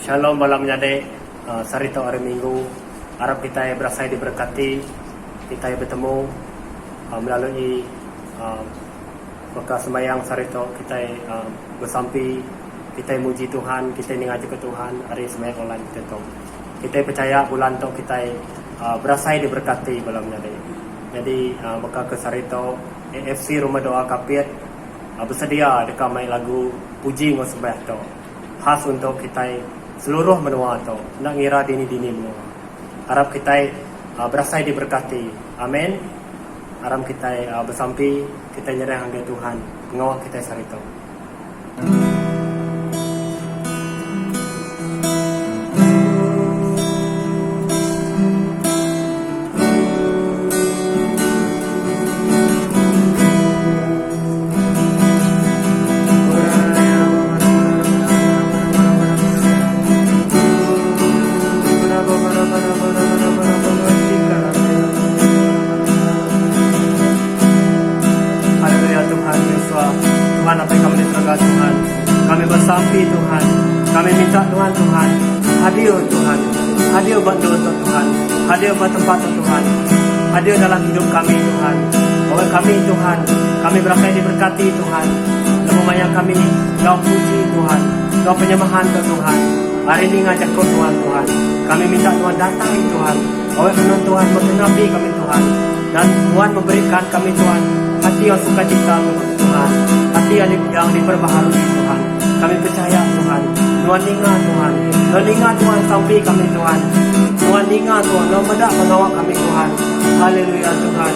Shalom malam nyade sarito hari Minggu. Harap kita berasa diberkati. Kita bertemu melalui maka sembahyang sarito kita bersampi, kita muji Tuhan, kita ngaji ke Tuhan hari sembahyang online kita. Kita percaya bulan tu kita berasa diberkati malam nyade. Jadi maka ke sarito AFC Rumah Doa Kapiat bersedia dekat main lagu puji ngos sembahyang tu. Khas untuk kita seluruh menua tu nak ngira dini menua. Harap kita berasa diberkati. Amin. Harap kita bersampi, kita nyerah hangga Tuhan pengawal kita sarito. Tuhan, apa yang kami terangkan Tuhan, kami bersampi Tuhan, kami minta Tuhan, hadir Tuhan, hadir bantu untuk Tuhan, hadir buat tempat Tuhan, hadir dalam hidup kami Tuhan, bahwa kami Tuhan, kami berasa diberkati Tuhan, namanya kami Kau puji Tuhan, Kau penyembahan Tuhan, hari ini ngajak Kau Tuhan, kami minta Tuhan datangi Tuhan, bahwa Tuhan mengenapi kami Tuhan, dan Tuhan memberikan kami Tuhan hati yang sukacita untuk Tuhan, hati yang diperbaharui Tuhan. Kami percaya Tuhan, Tuhan ingat Tuhan sampai kami Tuhan, Tuhan ingat Tuhan, Tuhan mengawal kami Tuhan. Haleluya Tuhan.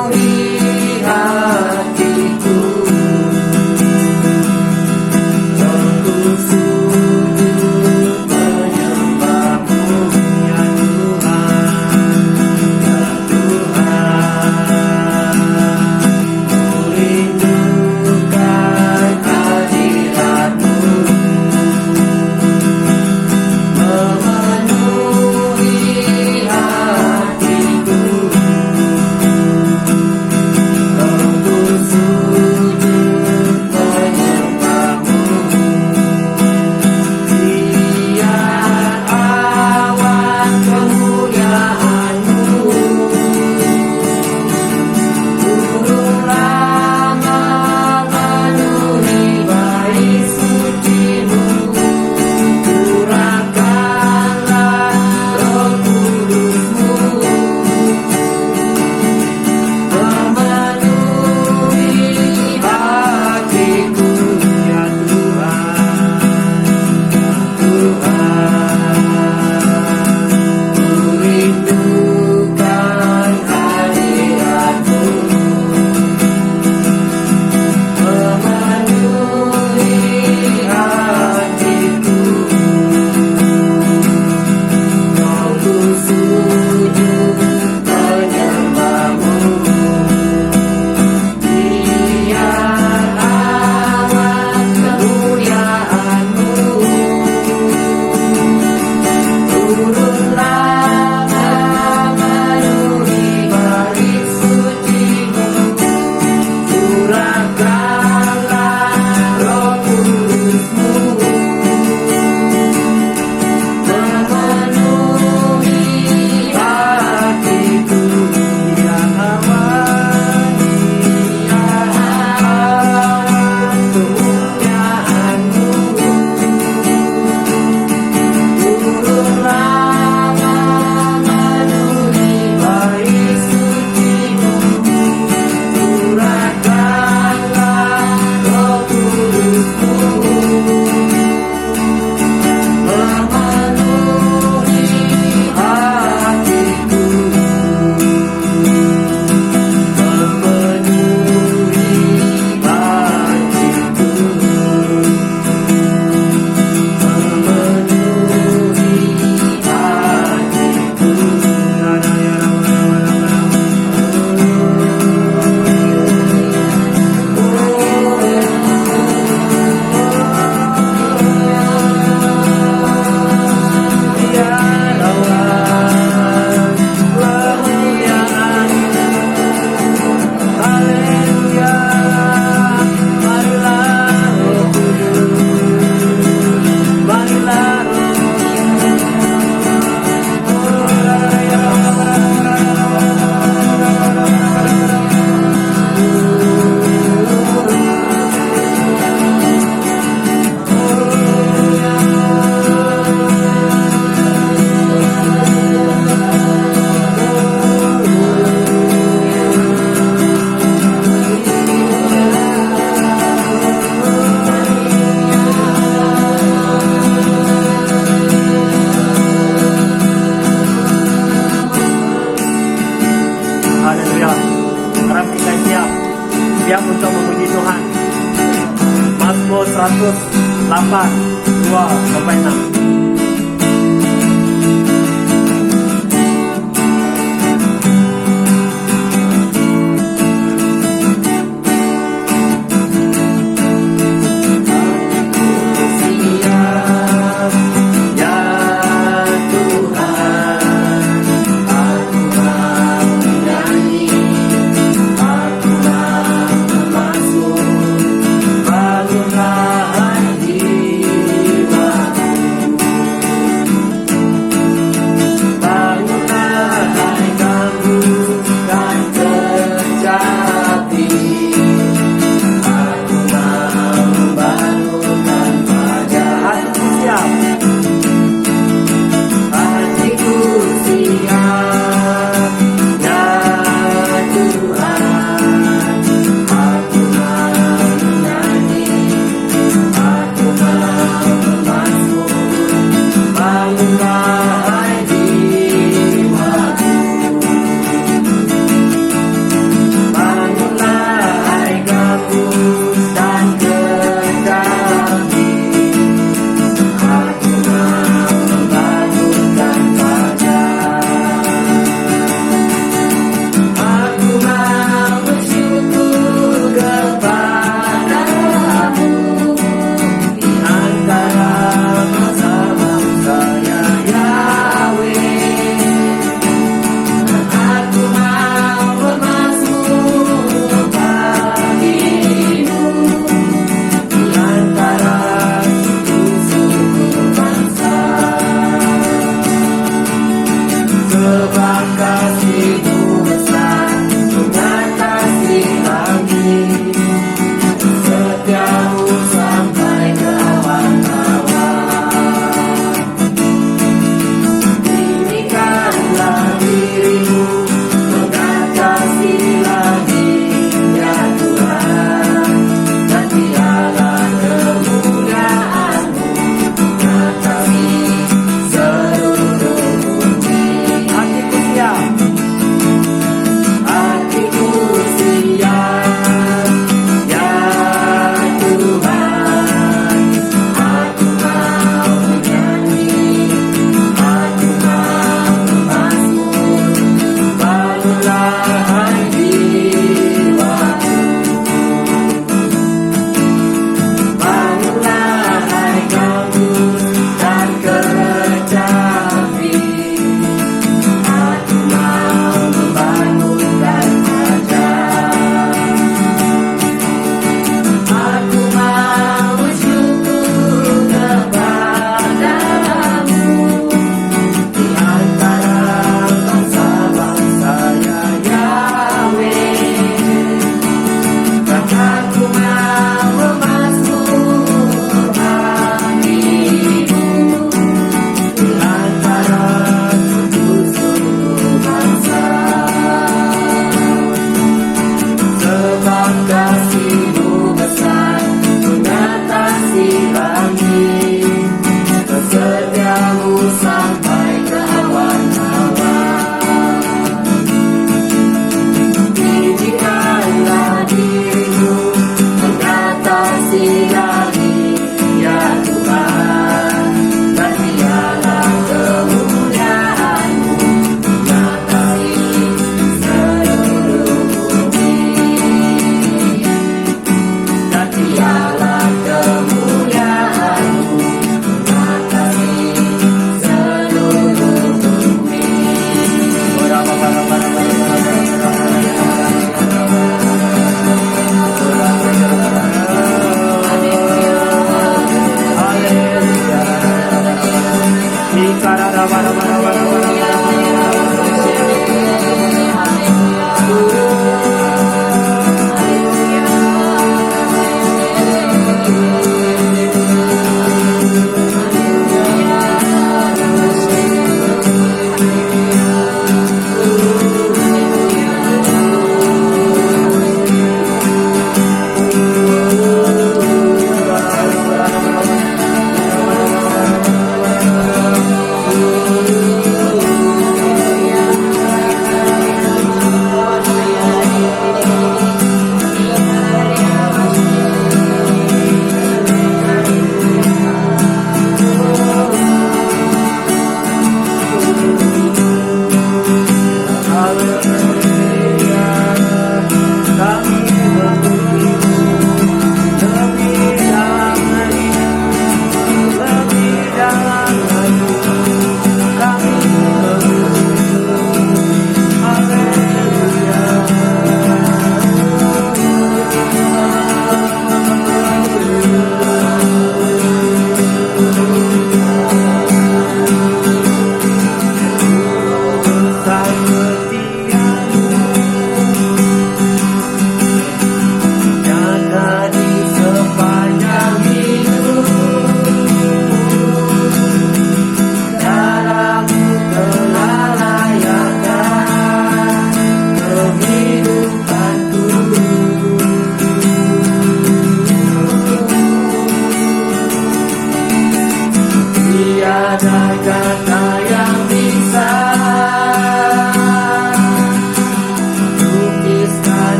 Memenuhi hatiku. untuk memuji Tuhan. Mazmur 108, 2-6.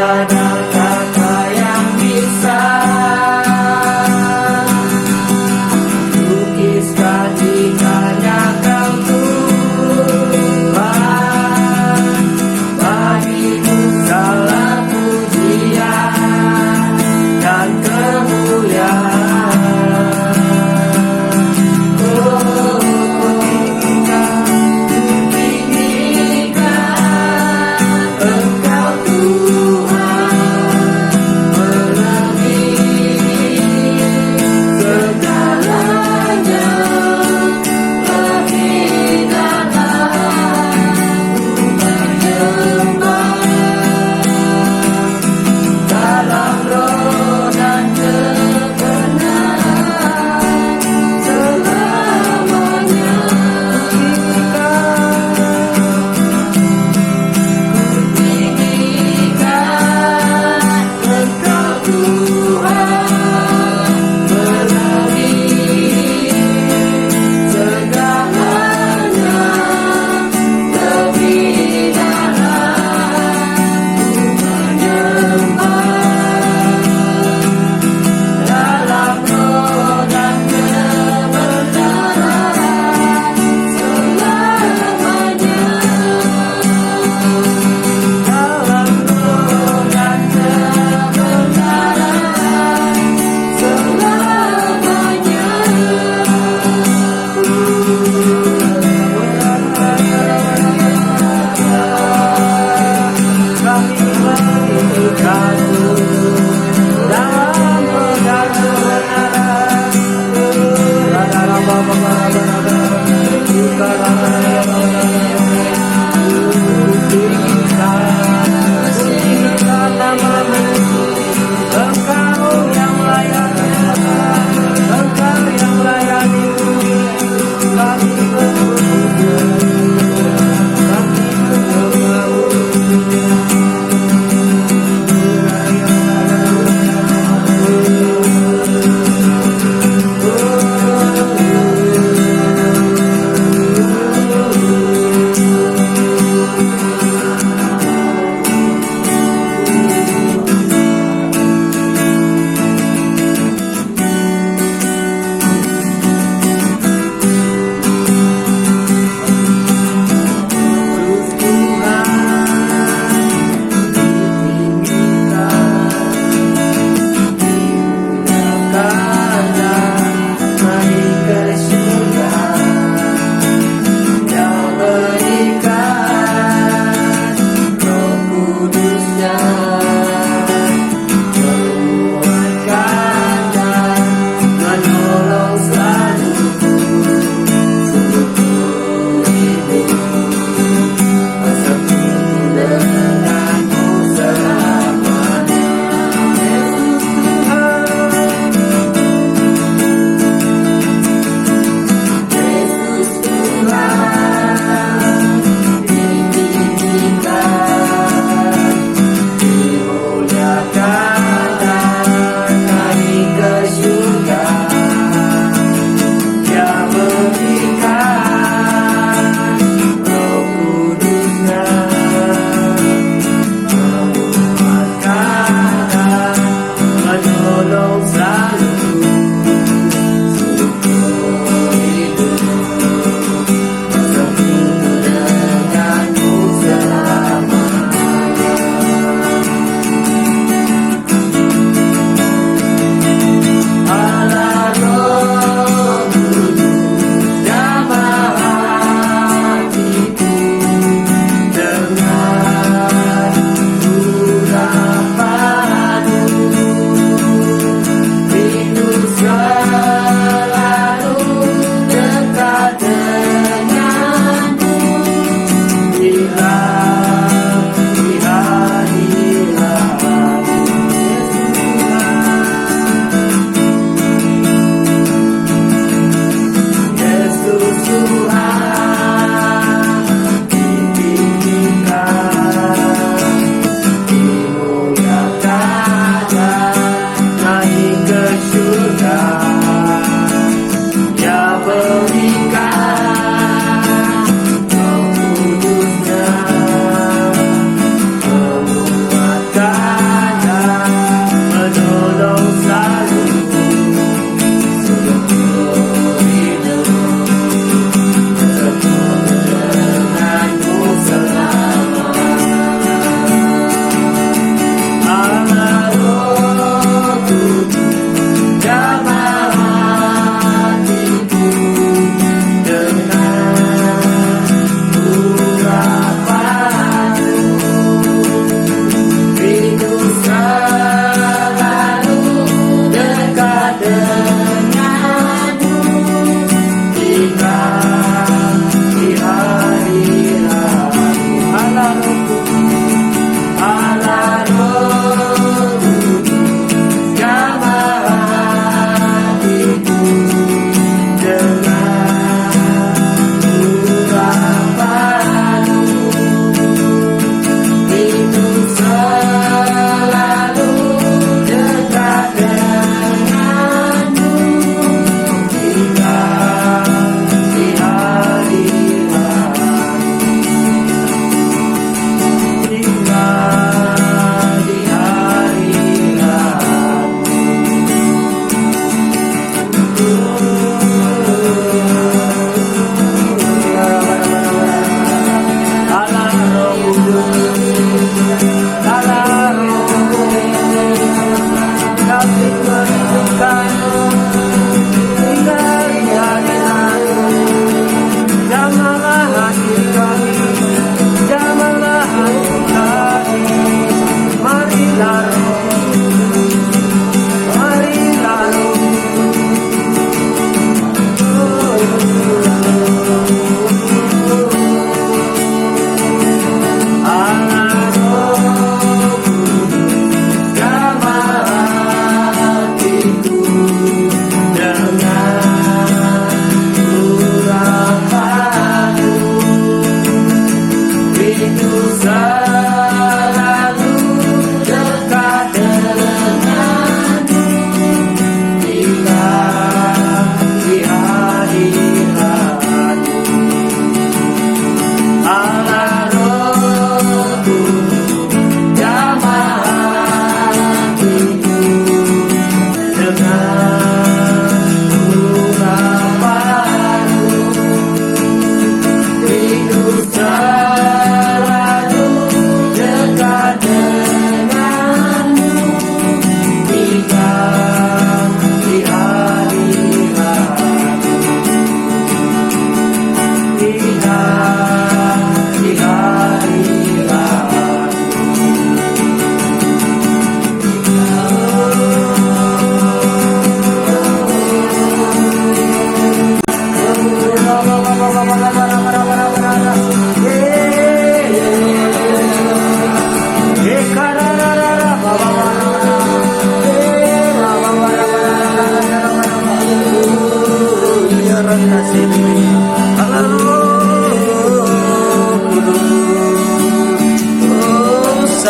tiada kata yang bisa lukiskan indahnya Kau Tuhan. Bagimu segala pujian dan kemuliaan. Oh, tinggikan Engkau Tuhan.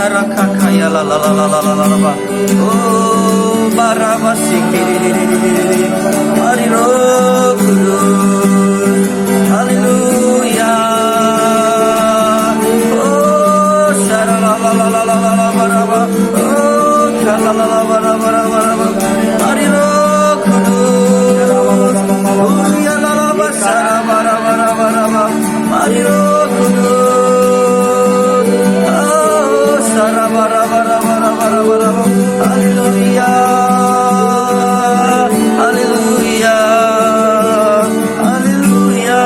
raka kaya la la la la la la la la. Oh barabasi kiri. Mari Roh Kudus. Haleluya. Oh shara la la la la la la la baraba. Oh kala la la baraba baraba. Mari Roh Kudus. Oh ya la la basara baraba baraba. Mari Roh Kudus. Oh shara baraba baraba baraba. Haleluya. Haleluya. Haleluya.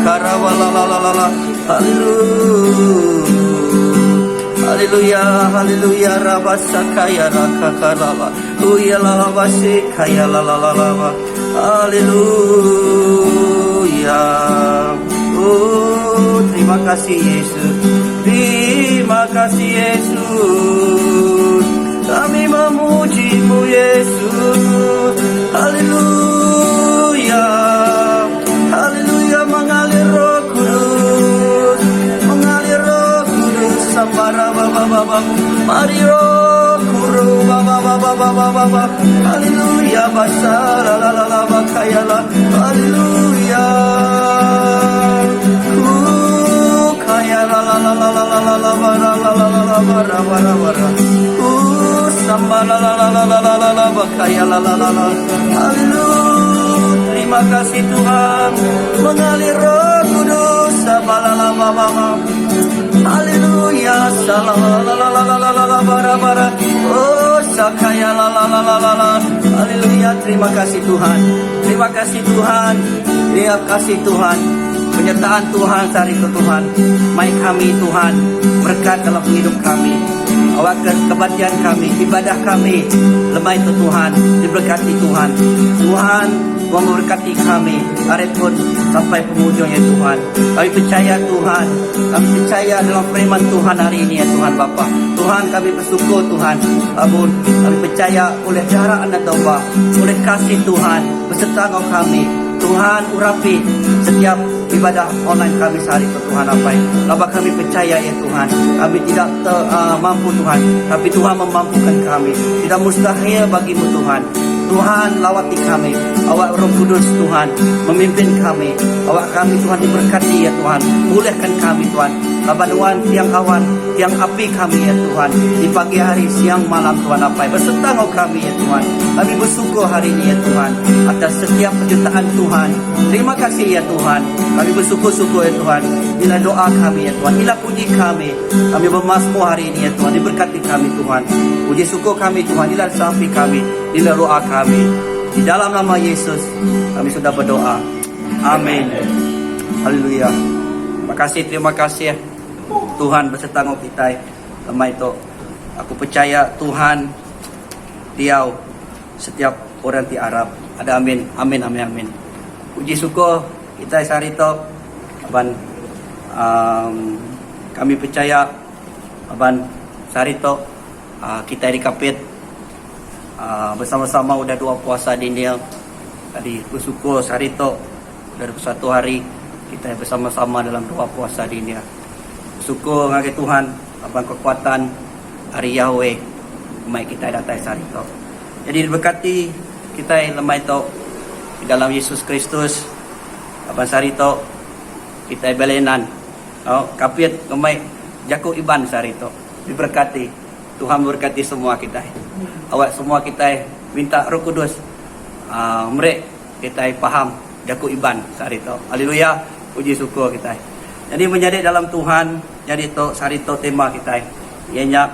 Karawala la la la la. Haleluya. Haleluya. Rabasakaya rakakarala. Uya la la basikaya la la la la. Haleluya. Oh, terima kasih Yesus. Terima kasih Yesus. Kami memuji-Mu Yesus. Haleluya. Haleluya. Mengalir Roh Kudus. Mengalir Roh Kudus. Sambara baba baba. Mari Roh Kudus baba baba baba baba. Haleluya. Basara la la la bakayala. Haleluya. Kaya la la la la la la la la bara la la la la bara bara bara. Samba la la la la la la la la bakaya la la la la. Haleluya. Terima kasih Tuhan. Mengalir Roh Kudus. Samba la la la la la. Haleluya. Salam la la la la la la la la bara bara. Oh sakaya la la la la la la. Haleluya. Terima kasih Tuhan. Terima kasih Tuhan. Terima kasih Tuhan. Penyertaan Tuhan hari ke Tuhan. Mai kami Tuhan. Berkat dalam hidup kami. Awak kebaktian kami. Ibadah kami. Lemah itu Tuhan. Diberkati Tuhan. Tuhan memberkati kami. Hari pun sampai penghujungnya Tuhan. Kami percaya Tuhan. Kami percaya dalam firman Tuhan hari ini ya Tuhan Bapa. Tuhan kami bersyukur Tuhan. Amun kami percaya oleh cara anda doa. Oleh kasih Tuhan. Beserta engkau kami. Tuhan urapi setiap ibadah online kami sehari ke Tuhan apa yang Bapa kami percaya ya Tuhan. Kami tidak mampu Tuhan, tapi Tuhan memampukan kami. Tidak mustahil bagimu Tuhan. Tuhan lawati kami. Awak Roh Kudus Tuhan memimpin kami. Awak kami Tuhan diberkati ya Tuhan. Mulihkan kami Tuhan. Bapa Tuhan tiang awan, tiang api kami ya Tuhan. Di pagi hari, siang, malam Tuhan apa beserta engkau kami ya Tuhan. Kami bersyukur hari ini ya Tuhan atas setiap penyertaan Tuhan. Terima kasih ya Tuhan. Kami bersyukur-syukur ya Tuhan. Bila doa kami ya Tuhan, bila puji kami. Kami bermasmur hari ini ya Tuhan. Diberkati kami Tuhan. Puji syukur kami Tuhan. Bila sampai kami, bila doa kami. Di dalam nama Yesus kami sudah berdoa. Amin. Haleluya. Terima kasih ya Tuhan beserta engkau kita. Lemah itu aku percaya Tuhan Dia setiap orang di Arab. Ada amin. Amin amin amin. Puji syukur kita sarito aban kami percaya aban sarito kita dikapit bersama-sama udah 2 puasa di India. Tadi bersyukur sarito udah 1 hari kita bersama-sama dalam 2 puasa di India. Syukur ngake Tuhan abang kekuatan hari Yahweh mai kita datang sarito. Jadi diberkati kita lemah itu di dalam Yesus Kristus. Abang sarito kita belenan. Oh, kapit kemai jaku iban sarito. Diberkati. Tuhan memberkati semua kita. Awak semua kita minta Roh Kudus. Mereka kita paham jaku iban sarito. Haleluya. Puji syukur kita. Jadi menjadi dalam Tuhan, jadi to sarito tema kita. Ianya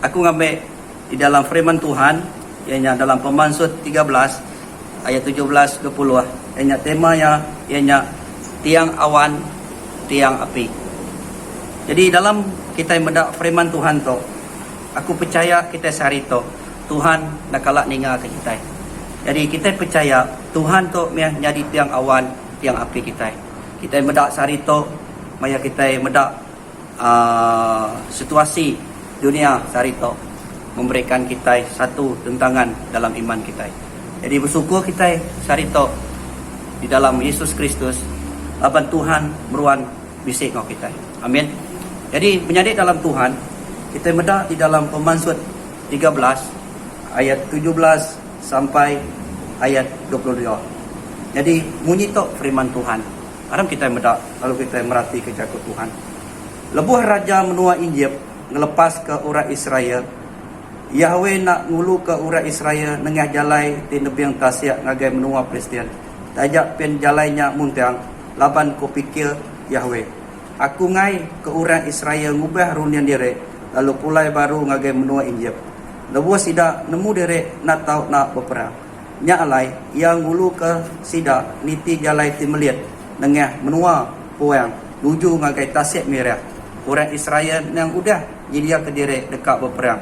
aku ngambil di dalam firman Tuhan, ianya dalam Pemazmur 13 ayat 17 20. Ianya temanya ianya tiang awan, tiang api. Jadi dalam kita mendak firman Tuhan to, aku percaya kita sarito Tuhan nak kalak ningal ke kita. Jadi kita percaya Tuhan to menjadi tiang awan, tiang api kita. Kita mendak sarito, maya kita mendak situasi dunia sarito memberikan kita satu tentangan dalam iman kita. Jadi bersyukur kita sarito di dalam Yesus Kristus. Abang Tuhan meruan bisik ngau kita. Amin. Jadi menjadi dalam Tuhan, kita meda di dalam Pemansut 13 ayat 17 sampai ayat 22. Jadi munyi tok firman Tuhan. Aram kita meda lalu kita merhati kejakut Tuhan. Lebuh raja menua Injib ngelepas ke orang Israel. Yahweh nak ngulu ke orang Israel nengah jalai di nebiang tasyak ngagai menua Palestin. Tajak pen jalainya muntang laban ko pikir Yahweh. Aku ngai ke orang Israel ngubah runian direk lalu pulai baru ngagai menua Injib. Lebuh sida nemu direk nak tahu nak berperang. Nya alai yang ngulu ke sida niti jalai ti meliat nengah menua puang nuju ngagai tasyak merah. Orang Israel yang udah jadi ke direk dekat berperang.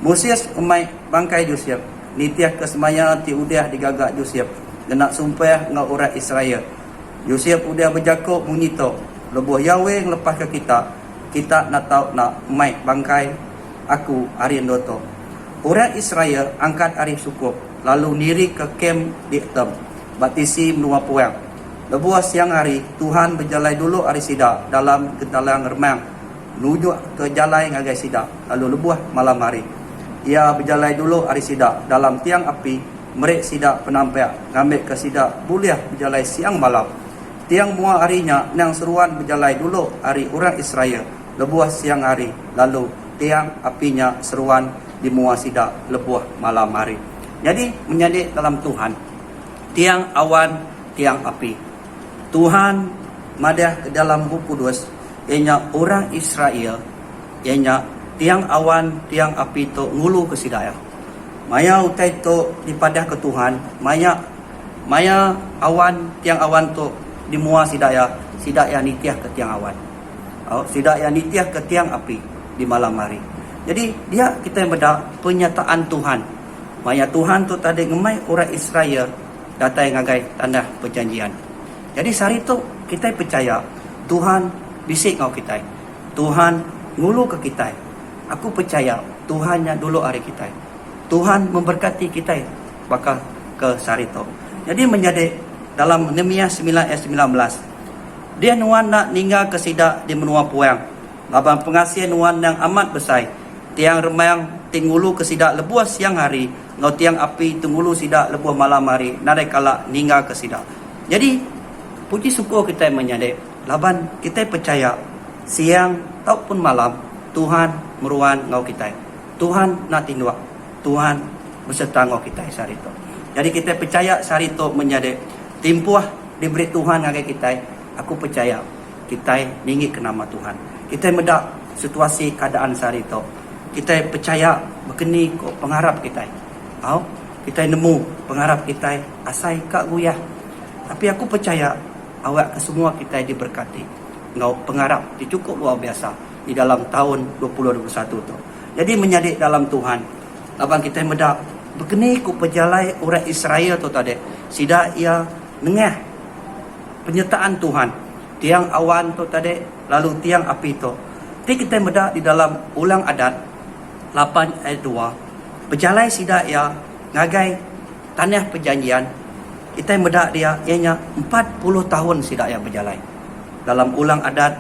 Moses emai bangkai Yosef. Nitiah kesemaya ti udah digagak Yosef. Genak sumpah ngau orang Israel. Yosef udah berjakuk munito. Lebuh Yahweh ngelepas ke kita. Kita nak tahu nak emai bangkai aku hari doto. Orang Israel angkat arif sukup. Lalu niri ke kem di Etam. Batisi menua puang. Lebuh siang hari Tuhan berjalai dulu hari sida dalam gentalang remang. Nuju ke jalai ngagai sida. Lalu lebuh malam hari. Ia berjalai dulu hari sida dalam tiang api. Merek sida penampak ngambil ke sida boleh berjalai siang malam. Tiang mua harinya nang seruan berjalai dulu hari orang Israel. Lebuh siang hari. Lalu tiang apinya seruan di mua sida lebuh malam hari. Jadi menjadi dalam Tuhan. Tiang awan, tiang api. Tuhan madah ke dalam buku kudus. Ianya orang Israel. Ianya tiang awan, tiang api tu ngulu ke sidaya. Maya utai tu dipadah ke Tuhan. Maya awan, tiang awan tu dimua sidaya. Sidaya nitiah ke tiang awan. Sidaya nitiah ke tiang api di malam hari. Jadi dia kita beda penyataan Tuhan. Maya Tuhan tu tadi ngemai orang Israel datai ngagai tanda perjanjian. Jadi sehari tu kita percaya Tuhan bisik ngau kita. Tuhan ngulu ke kita. Aku percaya Tuhannya dulu hari kita. Tuhan memberkati kita bakal ke sehari tu. Jadi menjadi dalam Nehemia 9 ayat 19. Dia nuan nak ninggal ke sidak di menua puang. Laban pengasihan nuan yang amat besar. Tiang remayang tinggulu ke sidak lebuh siang hari. Ngau tiang api tinggulu sidak lebuh malam hari. Nadai kala ninggal ke sidak. Jadi puji syukur kita menyadek. Laban kita percaya siang ataupun malam Tuhan meruan ngau kita. Tuhan nak tinduk. Tuhan berserta ngau kita sehari itu. Jadi kita percaya sehari itu menyadek. Timpuah diberi Tuhan ngagai kita. Aku percaya kita ninggi ke nama Tuhan. Kita medak situasi keadaan sehari itu. Kita percaya berkeni kok pengharap kita. Kita nemu pengharap kita asai kak guyah. Tapi aku percaya awak ke semua kita diberkati. Ngau pengharap cukup luar biasa di dalam tahun 2021 tu. Jadi menjadi dalam Tuhan. Abang kita medak berkeni ku pejalai orang Israel tu tadi. Sida ia nengah penyertaan Tuhan. Tiang awan tu tadi lalu tiang api tu. Jadi kita medak di dalam Ulang Adat 8 ayat 2. Pejalai sida ia ngagai tanah perjanjian. Kita medak dia ianya 40 tahun sida ia berjalai. Dalam Ulang Adat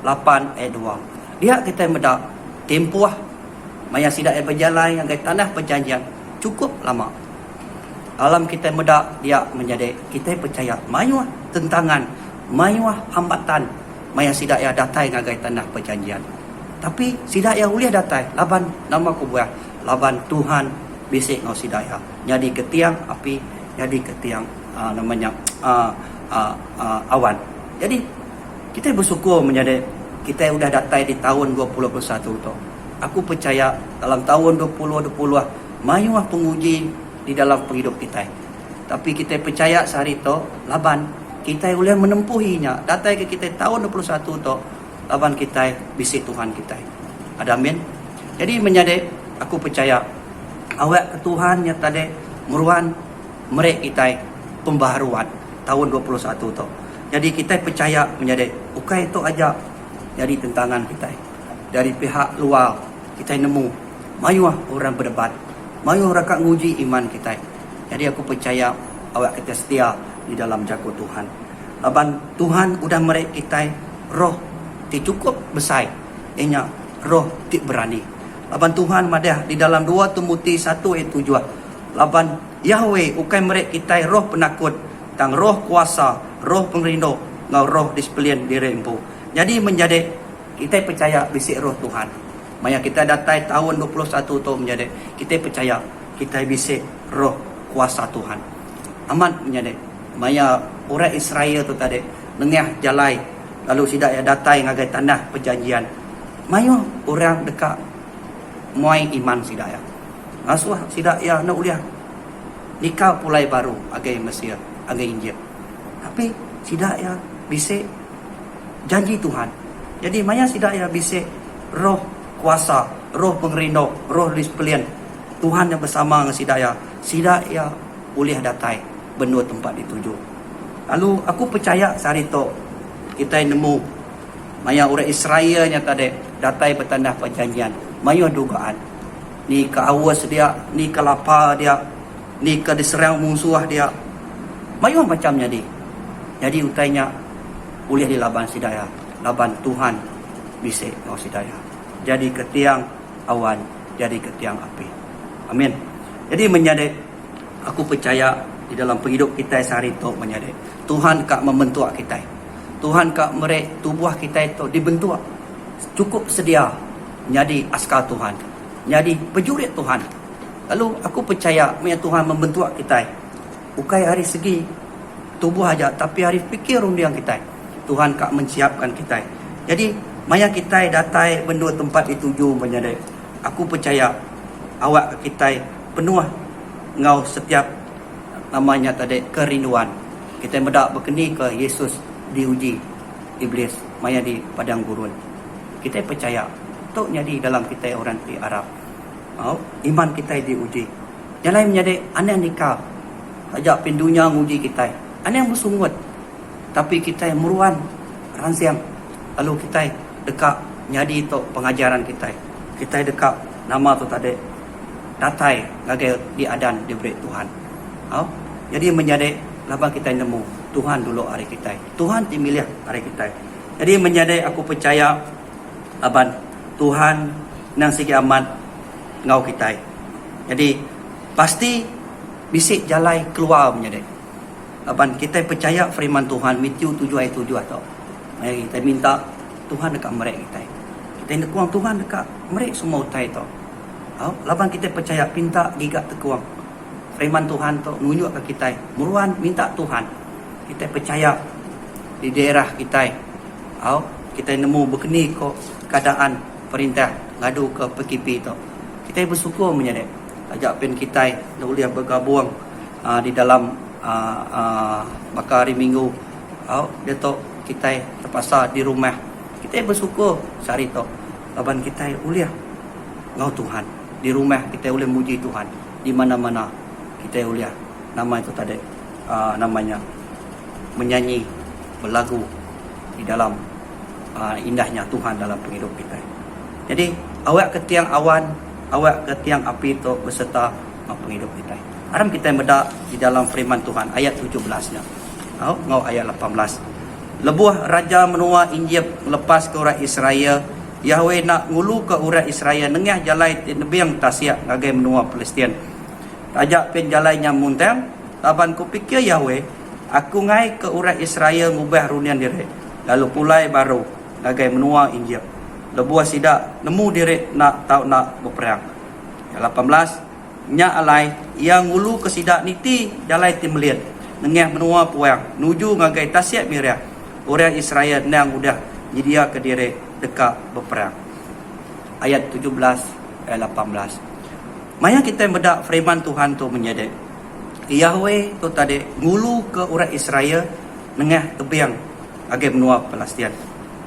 8 ayat 2. Dia kita medak tempuh maya sida ia berjalai ngagai tanah perjanjian cukup lama. Alam kita medak dia menjadi kita percaya mayuah tentangan, mayuah hambatan maya sida ia datai ngagai tanah perjanjian. Tapi sida ia uliah datai laban nama ku buah laban Tuhan bisik ngau sida ia. Jadi ke tiang api, jadi ke tiang awan. Jadi kita bersyukur menjadi kita sudah datai di tahun 2021 tu. Aku percaya dalam tahun 2020 mayuah penguji di dalam penghidup kita. Tapi kita percaya sehari tu laban kita boleh menempuhinya. Datai ke kita tahun 21 tu laban kita bisik Tuhan kita. Ada amin. Jadi menjadi aku percaya awak ke Tuhan yang tadi meruan merek kita pembaharuan tahun 21 tu. Jadi kita percaya menjadi ukai itu aja jadi tentangan kita. Dari pihak luar kita nemu mayuah orang berdebat. Mayuah orang nguji iman kita. Jadi aku percaya awak kita setia di dalam jago Tuhan. Laban Tuhan udah merek kita roh ti cukup besar, ianya roh ti berani. Laban Tuhan madah di dalam 2 Timotius 1 ayat 7. Laban Yahweh ukai merek kita roh penakut, tang roh kuasa, roh pengrino, ngau roh disiplin diri empu. Jadi menjadi kita percaya bisik roh Tuhan. Maya kita datai tahun 21 tu menjadi kita percaya kita bisik roh kuasa Tuhan. Aman menjadi maya orang Israel tu tadi nengah jalai lalu sidak ya datai ngagai tanah perjanjian. Mayo orang dekat muai iman sidak ya. Ngasuh sidak ya nak uliah nikah pulai baru agai Mesir, agai Injil. Tapi sidak ya bisik janji Tuhan. Jadi maya sidak ya bisik roh kuasa, roh pengerino, roh disiplin Tuhan yang bersama dengan sidak ya boleh datai benua tempat dituju. Lalu aku percaya sehari tu kita nemu maya orang Israel yang tadi datai bertanah perjanjian. Maya dugaan ni ke awas dia, ni ke lapar dia, ni ke diserang musuh dia. Maya macam jadi. Jadi utainya boleh dilaban sidaya, laban Tuhan bisik kau sidaya. Jadi ke tiang awan, jadi ke tiang api. Amin. Jadi menjadi aku percaya di dalam hidup kita sehari itu menjadi Tuhan kak membentuk kita. Tuhan kak merek tubuh kita itu dibentuk cukup sedia menjadi askar Tuhan, jadi prajurit Tuhan. Lalu aku percaya Tuhan membentuk kita bukan hari segi tubuh aja, tapi hari fikir undian kita. Tuhan kak menyiapkan kita. Jadi maya kita datai benua tempat dituju menjadi aku percaya awak kita penuh ngau setiap namanya tadi kerinduan. Kita mendak berkeni ke Yesus diuji iblis maya di padang gurun. Kita percaya tok jadi dalam kita orang di Arab. Iman kita diuji. Yang lain menjadi aneh nikah. Ajak pindunya nguji kita. Aneh yang bersungut. Tapi kita meruan ransiam. Lalu kita dekat jadi tok pengajaran kita. Kita dekat nama tu tadi datai ngagai di adan diberi Tuhan. Jadi menjadi laba kita nemu Tuhan dulu hari kita. Tuhan dimilih hari kita. Jadi menjadi aku percaya aban Tuhan nang segi amat ngau kita. Jadi pasti bisik jalai keluar menjadi. Aban kita percaya firman Tuhan Matius 7 ayat 7 atau. Mari kita minta Tuhan dekat mereka kita. Kita nak kuang Tuhan dekat mereka semua utai tu. Laban kita percaya pinta gigat tekuang. Firman Tuhan tu nunjuk ke kita. Muruan minta Tuhan. Kita percaya di daerah kita. Kita nemu berkeni kok keadaan perintah ngadu ke PKP tu. Kita bersyukur menjadi ajak pen kita boleh bergabung di dalam bakar hari Minggu. Dia tu kita terpaksa di rumah. Kita bersyukur sehari tu. Laban kita boleh ngau Tuhan. Di rumah kita boleh muji Tuhan. Di mana-mana kita boleh nama itu tadi namanya menyanyi berlagu di dalam indahnya Tuhan dalam hidup kita. Jadi awak ke tiang awan, awak ke tiang api itu beserta penghidup kita. Aram kita berdak di dalam firman Tuhan ayat 17-nya. Ngau ayat 18. Lebuh raja menua Injil melepas ke orang Israel. Yahweh nak ngulu ke orang Israel nengah jalai nebiang tasiak ngagai menua Palestin. Raja pen jalainya muntang. Taban ku pikir Yahweh, aku ngai ke orang Israel ngubah runian diri. Lalu pulai baru ngagai menua Injil. Lebuah sidak nemu diri nak tahu nak berperang. 18 nya alai yang ngulu ke sidak niti jalai timlin. Nengah menua puang nuju ngagai tasiak mirah. Orang Israel nang udah nyedia ke diri dekat berperang. Ayat 17 ayat 18. Maya kita bedak firman Tuhan tu menjadi Yahweh tu tadi ngulu ke orang Israel nengah tebiang agai menua Palestin.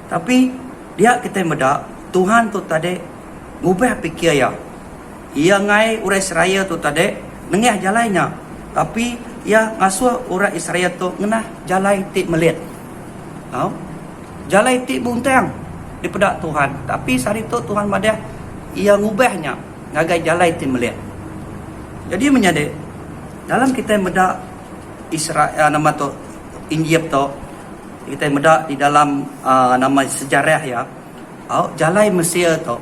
Tapi dia kita bedak Tuhan tu tadi ngubah pikir ya. Ia ngai orang Israel tu tadi nengah jalainya. Tapi ia ngasuh orang Israel tu ngenah jalai tik melit. Jalai tik buntang di pedak Tuhan. Tapi sehari tu Tuhan madah ia ngubahnya ngagai jalai tik melit. Jadi menjadi dalam kita medak Israel nama tu Injil tu kita medak di dalam nama sejarah ya. Jalai Mesir tu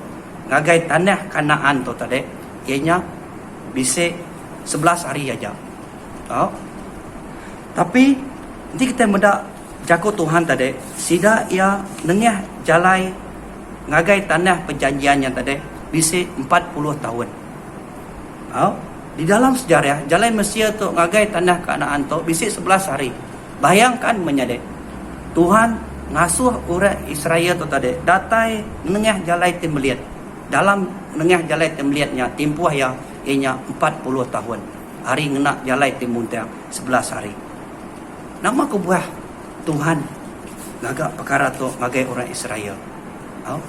ngagai tanah Kanaan tu tadi ianya bisa 11 hari aja. Tapi nanti kita medak jago Tuhan tadi sida ia nengah jalai ngagai tanah perjanjian yang tadi bisa 40 tahun. Di dalam sejarah jalai Mesir tu ngagai tanah Kanaan tu bisa 11 hari. Bayangkan menyadek Tuhan ngasuh orang Israel tu tadi datai nengah jalai temeliat. Dalam nengah jalai temeliatnya tempuh yang ianya 40 tahun. Hari ngena jalai timuntang 11 hari. Nama kebuah Tuhan ngagak perkara tu ngagai orang Israel.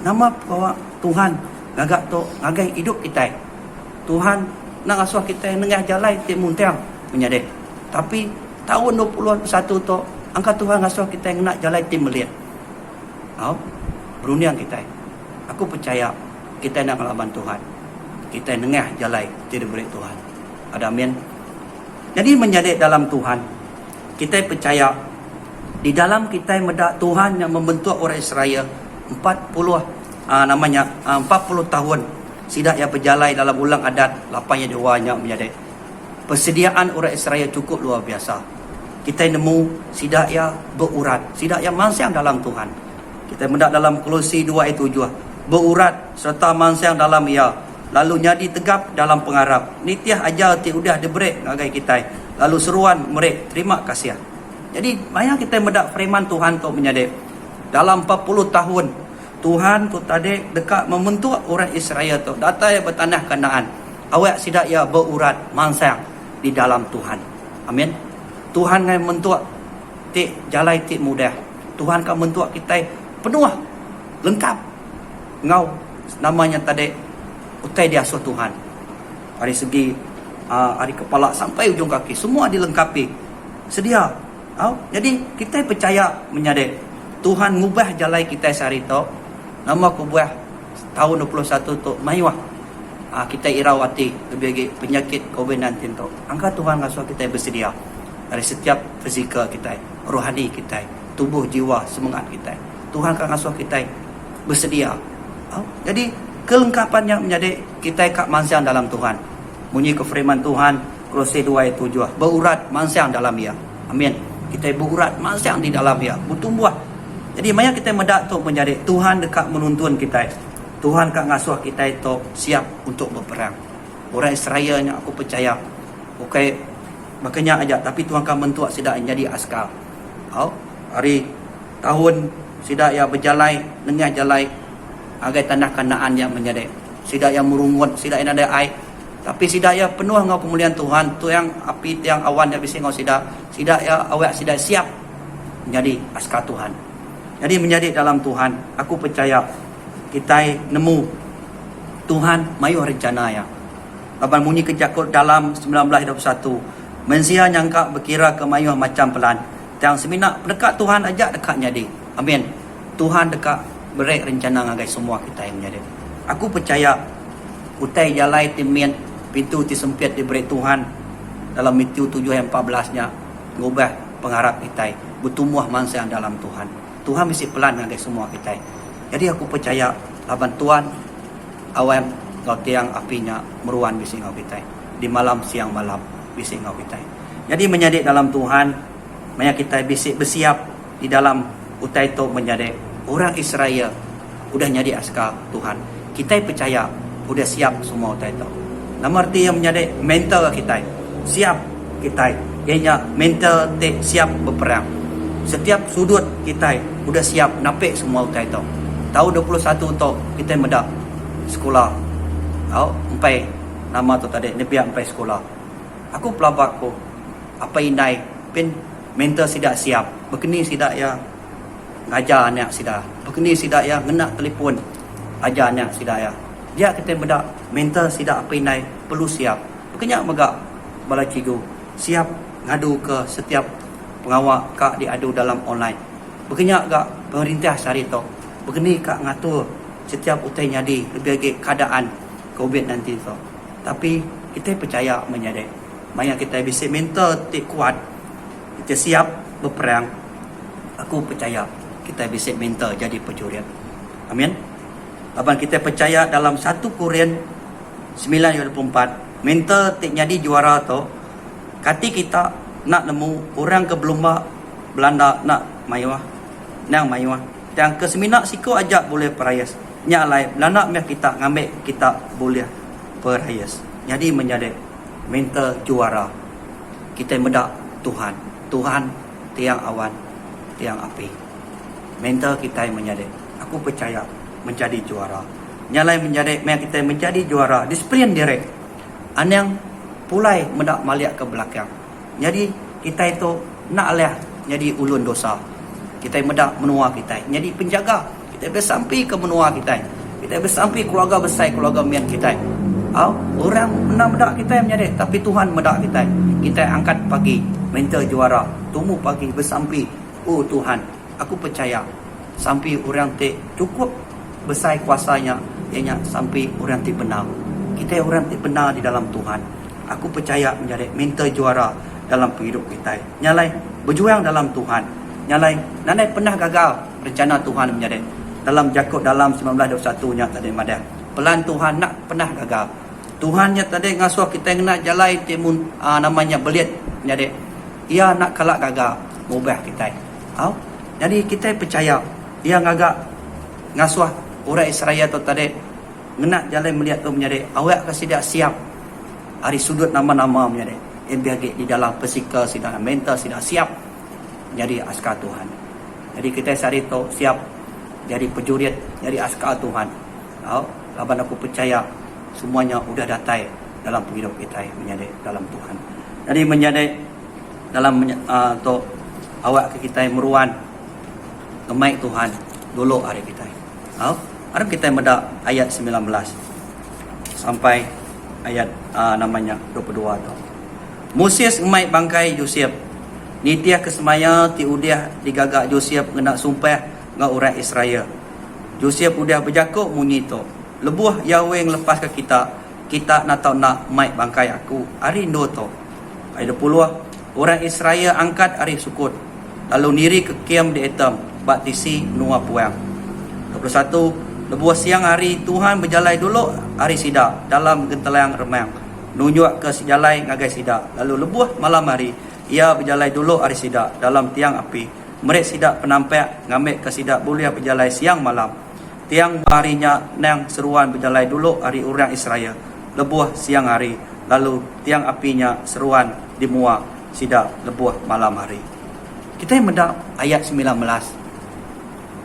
Nama bahwa Tuhan ngagak tu ngagai hidup kita. Tuhan nak asuh kita nengah jalai timuntang menyadek. Tapi tahun 21 tu angka Tuhan asuh kita yang nak jalai timeliat. Berunian kita. Aku percaya kita nak melawan Tuhan. Kita nengah jalai tidak boleh Tuhan. Ada amin. Jadi menyadek dalam Tuhan. Kita percaya di dalam kita medak Tuhan yang membentuk orang Israel 40 tahun. Sidak yang berjalai dalam ulang adat 8 yang diwanya menyadek. Persediaan orang Israel cukup luar biasa. Kita nemu sidak yang berurat, sidak yang mansang dalam Tuhan. Kita mendak dalam Kolose 2 ayat 7. Berurat serta mansang dalam ia. Lalu nyadi tegap dalam pengarap. Nitiah ajar ti udah debrek ngagai kita. Lalu seruan merek terima kasih. Jadi maya kita mendak firman Tuhan tu menyadek. Dalam 40 tahun Tuhan tu tadi dekat membentuk orang Israel tu datai bertanah Kanaan. Awak sidak ia berurat mansang di dalam Tuhan. Amin. Tuhan ngai mentua tik jalai tik mudah. Tuhan kan mentua kita penuh lengkap. Ngau namanya tadi utai dia asuh Tuhan. Dari segi dari kepala sampai ujung kaki semua dilengkapi. Sedia. Jadi kita percaya menyadek Tuhan ngubah jalai kita sehari tu. Nama aku buah tahun 21 tu mayuah. Kita irawati lebih penyakit COVID-19 tu. Angka Tuhan ngasuh kita bersedia. Dari setiap fizikal kita, rohani kita, tubuh jiwa, semangat kita. Tuhan akan ngasuh kita bersedia. Jadi kelengkapan yang menjadi kita kak mansang dalam Tuhan. Bunyi kefirman Tuhan Kolose 2 ayat 7. Berurat mansang dalam ia. Amin. Kita berurat mansang di dalam ia. Bertumbuh. Jadi maya kita medak tu menjadi Tuhan dekat menuntun kita. Tuhan kak ngasuh kita itu siap untuk berperang. Orang Israel yang aku percaya makanya aja tapi Tuhan kan mentua sidak jadi askar. Hari tahun sidak yang berjalai nengah jalai agai tanah Kanaan yang menjadi sidak yang merungut, sidak yang ada air. Tapi sidak yang penuh dengan kemuliaan Tuhan, tu yang api tiang awan yang bising ngau sidak yang awak sidak siap menjadi askar Tuhan. Jadi menjadi dalam Tuhan, aku percaya kita nemu Tuhan mayu rencana ya. Laban bunyi kejakut dalam 19:21. Mensia nyangka berkira ke mayu macam pelan. Yang seminak dekat Tuhan ajak dekat jadi. Amin. Tuhan dekat berik rencana ngagai semua kita yang menjadi. Aku percaya utai jalai timien pintu tisempit diberi Tuhan dalam Matius 7:14-nya ngubah pengharap kita bertumbuh mansang dalam Tuhan. Tuhan mesti pelan ngagai semua kita. Jadi aku percaya laban Tuhan awam ngau tiang apinya meruan bising ngau kita. Di malam siang malam bising ngau kita. Jadi menjadi dalam Tuhan maya kita bisik bersiap di dalam utai tu menjadi orang Israel udah jadi askar Tuhan. Kita percaya udah siap semua utai tu. Nama arti yang menjadi mental kita siap kita. Ianya mental siap berperang. Setiap sudut kita udah siap napik semua utai tu. Tahun 21 tu kita medak sekolah. Sampai nama tu tadi nebiak sampai sekolah. Aku pelabak ko apa inai pin mental sidak siap. Bekeni sidak ya ngajar anak sidak. Bekeni sidak ya ngenak telefon ajar anak sidak ya. Dia kita medak mental sidak apa inai perlu siap. Bekenyak megak bala cigu siap ngadu ke setiap pengawal kak diadu dalam online. Bekenyak gak pemerintah sehari tu. Begini kak ngatur setiap utai nyadi lebih lagi keadaan COVID-19 tu. Tapi kita percaya menyadari maya kita bisa mental kuat, kita siap berperang. Aku percaya kita bisa minta jadi pencurian. Amin. Abang kita percaya dalam 1 Korin 9:24 minta tik jadi juara tu. Kati kita nak nemu orang ke Belanda nak mayuah. Nang mayuah. Dan ke seminar siko ajak boleh perayas. Nya lai Belanda meh kita ngambil kita boleh perayas. Jadi menjadi minta juara. Kita medak Tuhan. Tuhan tiang awan, tiang api. Minta kita menjadi. Aku percaya menjadi juara. Nyalai menjadi kita menjadi juara di sprint direct. Anang pulai mendak maliak ke belakang. Jadi kita itu nak leh jadi ulun dosa. Kita mendak menua kita. Jadi penjaga. Kita bersampai ke menua kita. Kita bersampai keluarga besar, keluarga mian kita. Orang mendak kita menjadi, tapi Tuhan mendak kita. Kita angkat pagi minta juara. Tumu pagi bersampai. Oh Tuhan, aku percaya sampai orang te cukup besar kuasanya, ianya sampai orang te benar. Kita orang te benar di dalam Tuhan. Aku percaya menjadi minta juara dalam hidup kita. Nyalai berjuang dalam Tuhan. Nyalai nanai pernah gagal rencana Tuhan menjadi. Dalam Yakub dalam 19:21-nya tadi madah. Pelan Tuhan nak pernah gagal. Tuhannya tadi ngasuh kita nak jalai timun namanya belit menjadi. Ia nak kalak gagal mubah kita. Jadi kita percaya dia ngagak ngasuh orang Israel tu tadi ngenak jalan melihat tu menjadi awak kasih dia siap hari sudut nama-nama menjadi MBG di dalam pesika sidang mental sidang siap jadi askar Tuhan. Jadi kita sehari tu siap jadi pejurit, jadi askar Tuhan. Laban aku percaya semuanya udah datai dalam hidup kita menjadi dalam Tuhan. Jadi menjadi dalam tu awak ke kita meruan kemai Tuhan dulu hari kita. Hari kita meda ayat 19 sampai ayat namanya 22 tu. Moses ngemai bangkai Yosef. Nitiah kesemaya ti udah digagak Yosef kena sumpah ngau orang Israel. Yosef udah berjakuk munyi tu. Lebuh Yahweh nglepas ke kita. Kita nak tahu nak mai bangkai aku. Hari ndo tu. Ayat 20 orang Israel angkat hari sukut. Lalu niri ke kiem di etam. Baktisi nuah puang. 21 lebuh siang hari Tuhan berjalan dulu hari sidak dalam gentelang remang. Nunjuk ke sejalai ngagai sidak. Lalu lebuh malam hari ia berjalan dulu hari sidak dalam tiang api. Mereka sidak penampak ngambil ke sidak boleh berjalan siang malam. Tiang harinya nang seruan berjalan dulu hari orang Israel. Lebuh siang hari. Lalu tiang apinya seruan dimua sidak lebuh malam hari. Kita mendak ayat 19.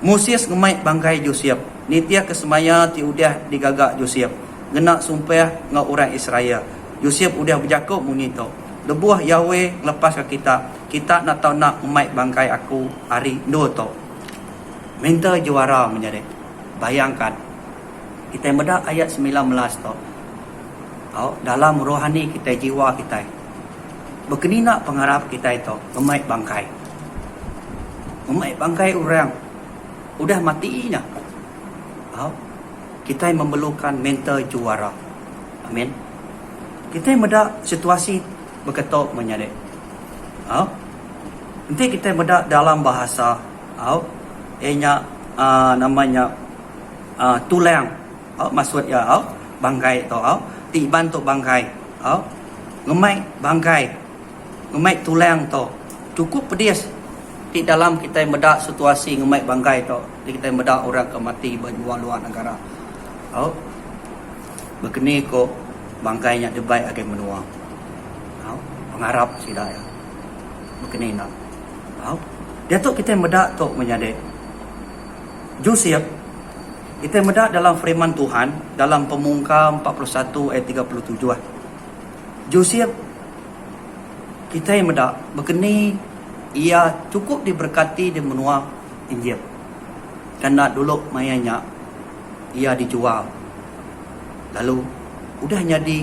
Moses ngemai bangkai Yosef. Nitia kesemaya ti udah digagak Yosef. Genak sumpah ngau orang Israel. Yosef udah berjakuk muni tu. Lebuh Yahweh lepas ke kita. Kita nak tahu nak ngemai bangkai aku hari ndo tu. Minta juara menjadi. Bayangkan. Kita mendak ayat 19 tu. Dalam rohani kita, jiwa kita. Begini nak pengharap kita itu ngemai bangkai. Ngemai bangkai orang udah matinya. Kita memerlukan mental juara. Amin. Kita meda situasi berketok menjadi. Nanti kita meda dalam bahasa namanya tulang. Maksudnya bangkai tu. Tiban tu bangkai. Ngemai bangkai. Ngemai tulang tu. Cukup pedis. Di dalam kita meda situasi ngemai bangkai tu. Kita meda orang ke mati berjuang luar negara. Begini ko bangkainya dibaik akan menua. Mengharap sida ya. Begini nak. Dia tu kita meda tu menjadi. Yosef kita meda dalam firman Tuhan dalam Pemungkam 41 ayat 37. Yosef kita meda begini ia cukup diberkati di menua Injil. Karena dulu mayanya ia dijual. Lalu udah jadi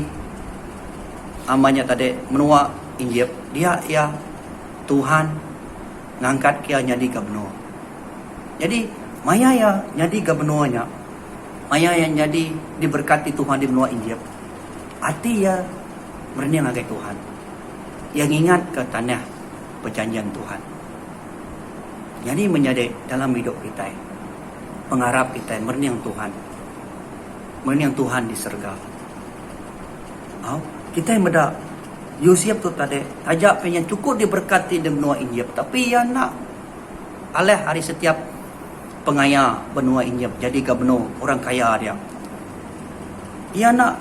amanya tadi menua Injil. Dia Tuhan ngangkat kia jadi gubernur. Jadi maya ya jadi gubernurnya. Maya yang jadi diberkati Tuhan di menua Injil. Arti ya berani ngagai Tuhan. Yang ingat ke tanah perjanjian Tuhan. Jadi menjadi dalam hidup kita, pengharap kita meniang Tuhan di surga. Kita meda Yusuf tu tadi tajak pengen cukup diberkati di benua Injil, tapi ia nak alih hari setiap pengaya benua Injil jadi ke benua orang kaya dia. Ia nak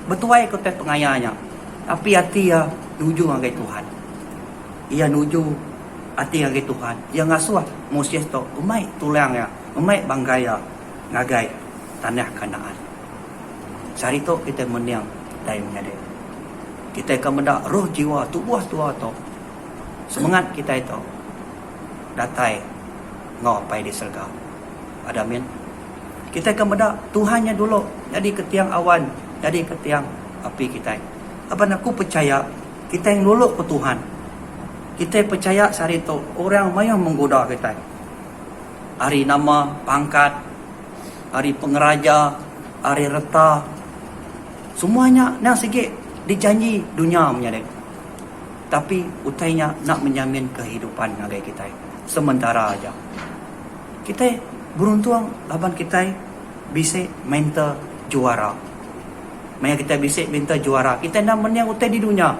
betuai ke pengayanya, tapi hati ia nuju ngagai Tuhan. Ia nuju hati ngagai Tuhan. Ia ngasuh Moses tu umai tulang ya, umai banggaya ngagai tanah Kanaan. Sari tu kita meniang dai menyade. Kita akan mendak roh jiwa tubuh tua tu. Semangat kita itu datai ngopai di surga. Ada amin. Kita akan mendak Tuhannya dulu jadi ketiang awan, jadi ketiang api kita. Apa aku percaya kita yang dulu ke Tuhan. Kita percaya sehari itu orang yang menggoda kita. Hari nama, pangkat, hari pengeraja, hari reta, semuanya nak sikit dijanji dunia menyadek. Tapi utainya nak menjamin kehidupan ngagai kita. Sementara aja. Kita beruntung laban kita bisa minta juara. Maya kita bisa minta juara. Kita nak menang utai di dunia,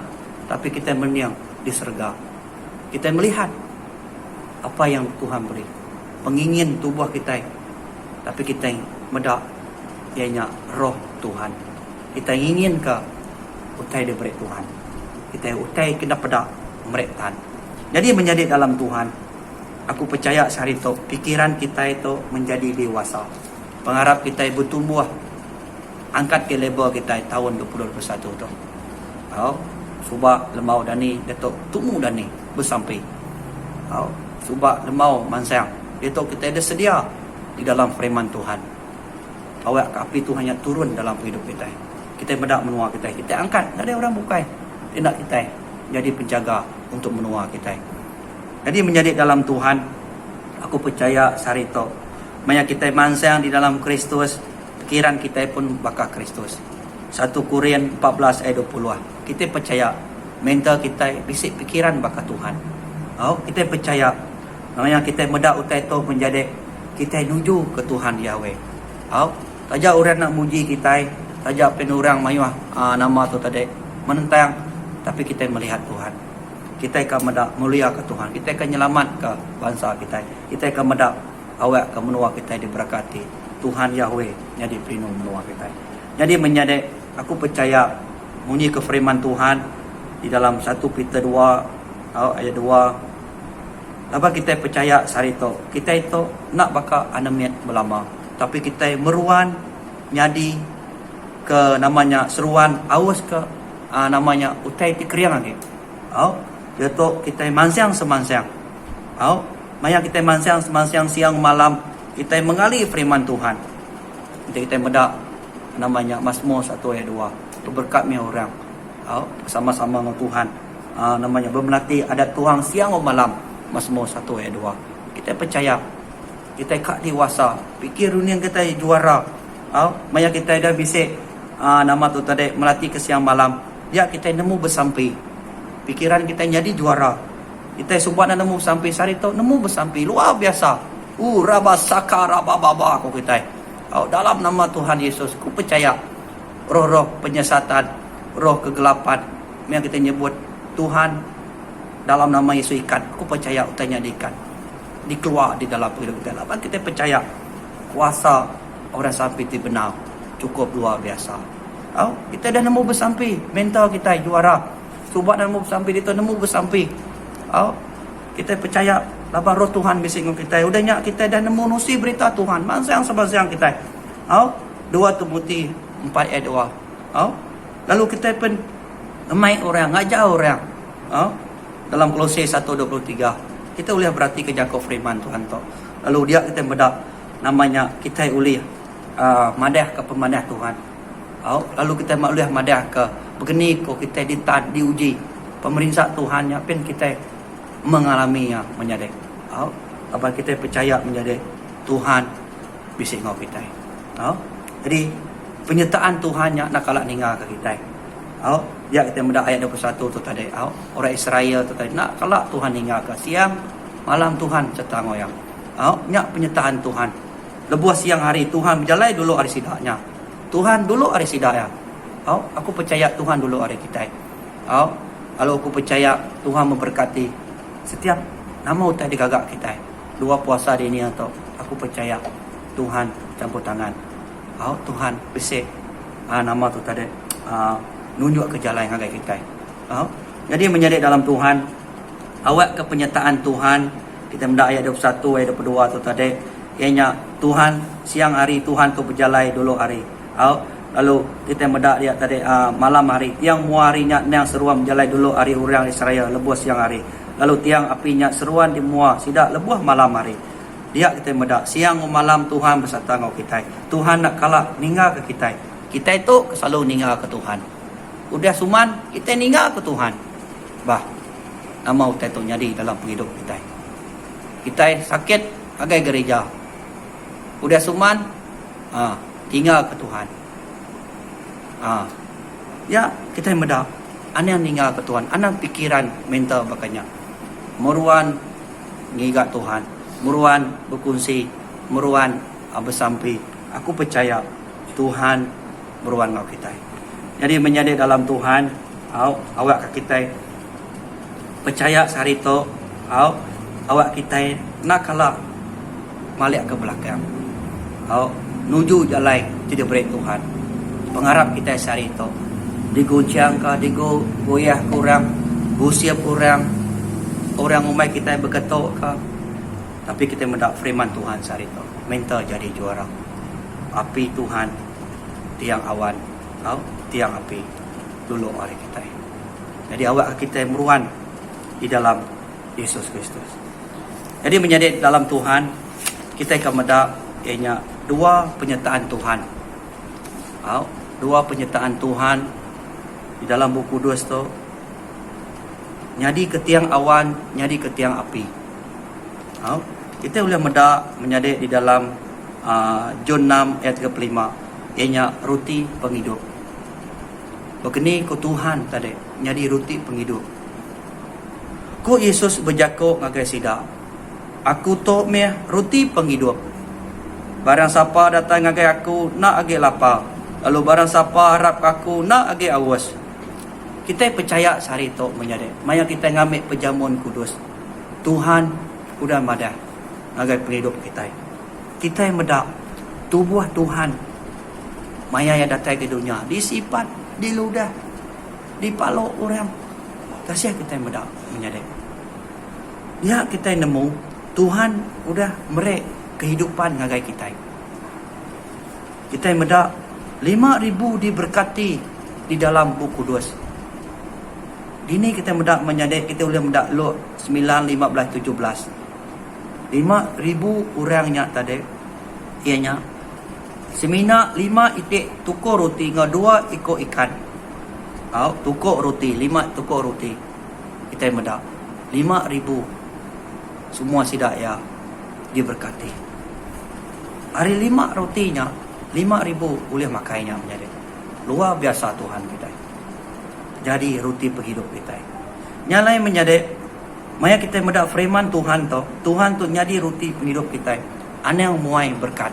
tapi kita menang di surga. Kita melihat apa yang Tuhan beri. Pengingin tubuh kita. Tapi kita medak ianya roh Tuhan. Kita ingin ke utai diberi Tuhan. Kita utai kena pedak merektan. Jadi menjadi dalam Tuhan. Aku percaya sehari itu pikiran kita itu menjadi dewasa. Pengharap kita bertumbuh. Angkat ke level kita tahun 2021 tu. Subak lemau dani Datuk tumu dani bersampai. Subak lemau mansang. Datuk kita ada sedia di dalam firman Tuhan. Awak api Tuhan yang turun dalam hidup kita. Kita mendak menua kita. Kita angkat. Tak ada orang bukai. Tindak kita jadi penjaga untuk menua kita. Jadi menjadi dalam Tuhan. Aku percaya sehari itu. Maya kita mansang di dalam Kristus. Pikiran kita pun bakal Kristus. 1 Korintus 14 ayat 20. Kita percaya. Mental kita bisik pikiran bakal Tuhan. Kita percaya. Namanya kita mendak utai itu menjadi. Kita nuju ke Tuhan Yahweh. Saja orang nak muji kita. Saja penurang mayuah nama tu tadi menentang, tapi kita melihat Tuhan. Kita akan mendak mulia ke Tuhan. Kita akan nyelamat ke bangsa kita. Kita akan mendak awak ke menua kita diberkati. Tuhan Yahweh jadi pelindung menua kita. Jadi menjadi aku percaya munyi ke firman Tuhan di dalam 1 Peter 2 ayat 2. Apa kita percaya sehari itu kita itu nak bakal anamiat berlama, tapi kita meruan nyadi ke namanya seruan awas ke namanya utai ti kriang lagi. Dia tu kita mansiang semansang. Maya kita mansiang semansang siang malam kita mengali firman Tuhan. Kita mendak namanya Mazmur 1 ayat 2. Berkat mi orang. Bersama-sama dengan Tuhan. Namanya bermelatih adat Tuhan siang malam. Mazmur 1 ayat 2. Kita percaya kita kak dewasa. Pikir dunia kita juara. Maya kita dah bisik nama tu tadi melatih ke siang malam. Ya kita nemu bersampai. Pikiran kita jadi juara. Kita subhan nemu sampai sehari tu nemu bersampai luar biasa. Rabasaka rabababa aku kita. Dalam nama Tuhan Yesus ku percaya roh-roh penyesatan, roh kegelapan yang kita nyebut Tuhan dalam nama Yesus ikan. Ku percaya utanya diikan. Dikeluar di dalam hidup kita. Apa kita percaya kuasa orang sampai di benar cukup luar biasa. Kita dah nemu bersampai. Mental kita juara. Subhat nemu bersampai. Dia nemu bersampai. Kita percaya laban roh Tuhan bising kita. Udahnya kita dah nemu nusi berita Tuhan. Mansang-sebangsang kita. 2 Timotius 4 ayat 2. Lalu kita pun emai orang, ngajar orang. Dalam Kolose 1:23. Kita boleh berarti kejakau firman Tuhan tu. Lalu dia kita bedak namanya kita boleh madah ke pemadah Tuhan. Lalu kita boleh madah ke begini kok kita diuji pemerintah Tuhan yang pun kita mengalaminya menjadi. Apa kita percaya menjadi Tuhan bisik ngau kita. Jadi penyertaan Tuhannya nak kalak ninggal ke kita. Ya kita mudah ayat 21 tu tadi. Orang Israel tu tadi nak kalak Tuhan ninggal ke siang malam Tuhan serta ngoyang. Nyak penyertaan Tuhan. Lebuh siang hari Tuhan berjalan dulu hari sidaknya. Tuhan dulu hari sidaknya. Aku percaya Tuhan dulu hari kita. Kalau aku percaya Tuhan memberkati setiap nama utai digagak kita. Dua puasa di ini atau aku percaya Tuhan campur tangan. Tuhan besar nama tu tadi nunjuk ke jalan yang agak kita. Jadi menjadi dalam Tuhan awak ke penyertaan Tuhan. Kita mendak ayat 21 ayat 22 tu tadi ianya Tuhan siang hari Tuhan tu berjalan dulu hari. Lalu kita mendak dia tadi malam hari tiang muarinya yang seruan berjalan dulu hari orang Israel lebuh siang hari. Lalu tiang apinya seruan di mua sidak lebuh malam hari. Dia kita mendak siang malam Tuhan bersama dengan kita. Tuhan nak kalah ninggal ke kita. Kita itu selalu ninggal ke Tuhan. Udah suman kita ninggal ke Tuhan. Nama utai tu jadi dalam hidup kita. Kita sakit agai gereja. Udah suman tinggal ke Tuhan. Ya kita mendak. Anak tinggal ke Tuhan. Anak pikiran mental bakanya. Meruan ngigat Tuhan. Meruan berkongsi. Meruan bersampi. Aku percaya Tuhan meruan ngau kita. Jadi menjadi dalam Tuhan. Awak ke kita. Percaya sehari itu. Awak kita nak kalah malik ke belakang. Nuju jalan tidak beri Tuhan. Pengharap kita sehari itu digoncang ke, digoyah kurang, gusiap kurang, orang umai kita berketuk ke. Tapi kita mendak firman Tuhan sehari itu. Minta jadi juara. Api Tuhan, tiang awan, tiang api dulu hari kita. Jadi awak kita meruan di dalam Yesus Kristus. Jadi menjadi dalam Tuhan, kita akan mendak ianya dua penyertaan Tuhan. Dua penyertaan Tuhan di dalam buku 2 tu. Nyadi ke tiang awan, nyadi ke tiang api. Kita boleh mendak menjadi di dalam John 6 ayat 35. Ianya roti penghidup. Begini ku Tuhan tadi, nyadi roti penghidup. Ku Yesus berjakuk ngagai sidak. Aku to meh roti penghidup. Barang siapa datang ngagai aku nak age lapar. Lalu barang siapa harap aku nak age awas. Kita percaya sehari itu menjadi. Maya kita ngambil pejamuan kudus. Tuhan udah madah ngagai penghidup kita. Kita yang medak tubuh Tuhan. Maya yang datang ke dunia disifat, diludah, dipalok orang. Kasih kita yang medak menjadi. Ya kita yang nemu Tuhan udah merek kehidupan ngagai kita. Kita yang medak 5,000 diberkati di dalam buku 2. Dini kita mendak menyadek kita boleh mendak Lot 9, 15, 17. 5,000 orangnya tadi ianya semina 5 itik tukar roti dengan 2 ekor ikan. Tukar roti, 5 tukar roti. Kita mendak 5,000 semua sidak ya diberkati. Hari 5 rotinya 5,000 boleh makainya menjadi luar biasa Tuhan kita. Jadi roti penghidup kita. Nyalai menjadi maya kita mendak firman Tuhan tu. Tuhan tu jadi roti penghidup kita. Ane yang muai berkat.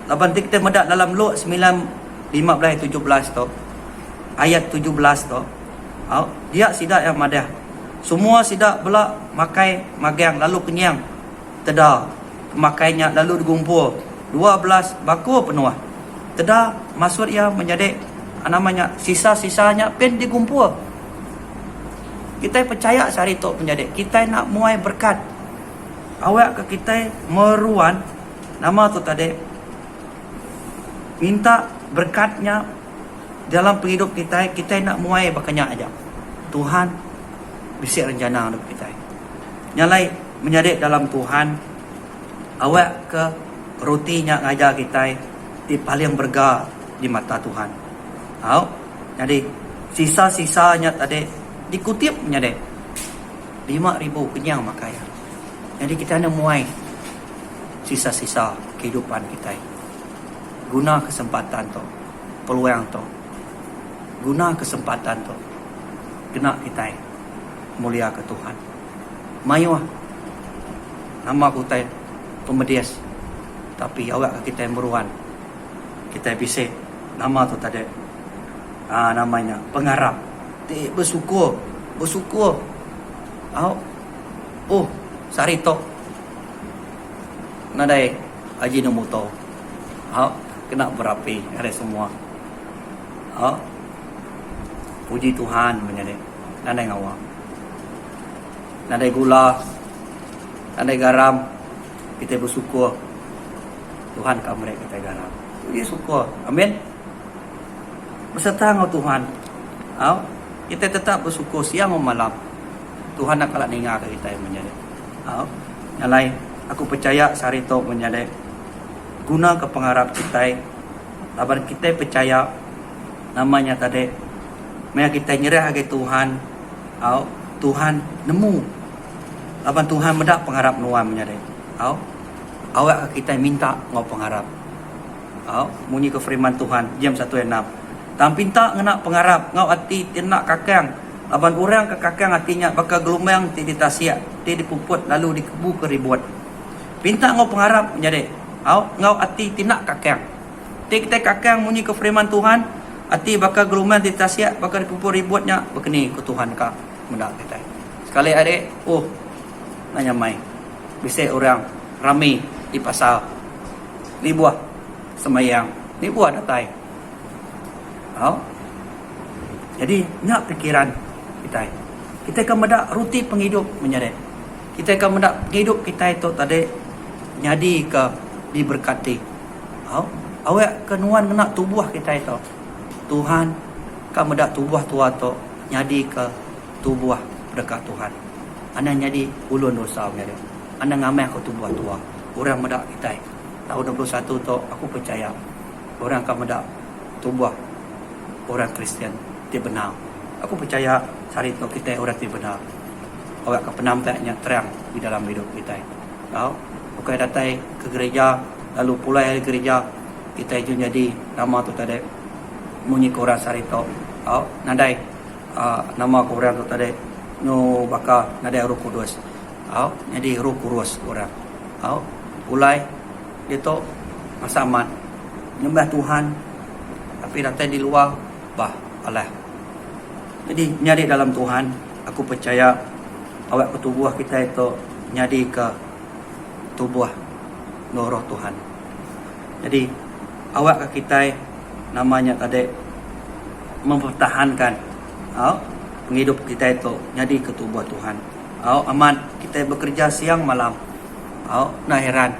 Lapan kita mendak dalam Lot 9, 15, 17 tu. Ayat 17 tu. Dia sidak yang madah. Semua sidak belak makai magang lalu kenyang. Teda makainya lalu digumpul. 12 baku penuh. Teda maksud ia menjadi namanya sisa-sisanya pen digumpul. Kita percaya sehari itu menjadi kita nak muai berkat. Awak ke kita meruan nama tu tadi minta berkatnya dalam penghidup kita. Kita nak muai bakanya aja. Tuhan bisa rencana untuk kita. Nyalai menjadi dalam Tuhan. Awak ke rotinya ngajar kita di paling berga di mata Tuhan. Jadi sisa-sisanya tadi dikutip menjadi 5,000 kenyang makanya. Jadi kita nak muai sisa-sisa kehidupan kita. Guna kesempatan tu, peluang tu. Guna kesempatan tu. Kena kita mulia ke Tuhan. Mayuah. Nama aku tay pemedias. Tapi awak kita yang beruan. Kita bisik. Nama tu tadi. Namanya pengarap. Bersyukur. Sarito. Nadai Ajinomoto. Kena berapi ada semua. Puji Tuhan menjadi. Nadai ngawak. Nadai gula. Nadai garam. Kita bersyukur. Tuhan kamrek kita garam. Puji syukur. Amin. Berserta dengan Tuhan. Kita tetap bersyukur siang malam. Tuhan nak kalak ningar ke kita yang menjadi. Yang lain, aku percaya sarito menjadi guna ke pengharap kita. Laban kita percaya namanya tadi. Maya kita nyerah ke Tuhan. Tuhan nemu. Laban Tuhan medak pengharap nuan menjadi. Awak kita minta ngau pengharap. Munyi ke firman Tuhan jam 1:6. Tam pinta ngena pengharap ngau hati tinak kakang. Laban orang ke kakang hatinya bakal gelombang ti ditasiak, ti dipuput lalu dikebu ke ribuan. Pinta ngau pengharap menjadi. Ngau hati tinak kakang. Ti kita kakang munyi ke firman Tuhan, hati bakal gelombang ti ditasiak, bakal dipuput ribuannya bekeni ke Tuhan ka mendak kita. Sekali adik, nanya mai. Bisa orang ramai di pasar. Ni buah semayang. Ni buah datai. Jadi nak pikiran kita. Kita akan mendak ruti penghidup menjadi. Kita akan mendak penghidup kita itu tadi jadi ke diberkati. Awak kenuan kena tubuh kita itu. Tuhan kan mendak tubuh tua tu jadi ke tubuh berkat Tuhan. Anda jadi ulun dosa menjadi. Anda ngamai ke tubuh tua. Orang mendak kita. Tahun 21 tu aku percaya orang akan mendak tubuh orang Kristian dia benar. Aku percaya hari itu kita orang dia benar. Awak akan penampaknya terang di dalam hidup kita. Bukan datang ke gereja lalu pulai dari gereja kita itu jadi nama tu tadi munyi ke orang hari itu. Nadai nama ke orang tu tadi no bakal nadai Roh Kudus. Jadi Roh Kudus orang. Pulai dia tu masa aman nyembah Tuhan tapi datang di luar Allah. Jadi nyari dalam Tuhan, aku percaya awak ke tubuh kita itu nyari ke tubuh roh Tuhan. Jadi awak ke kita namanya tadi mempertahankan penghidup kita itu nyari ke tubuh Tuhan. Aman kita bekerja siang malam. Nah heran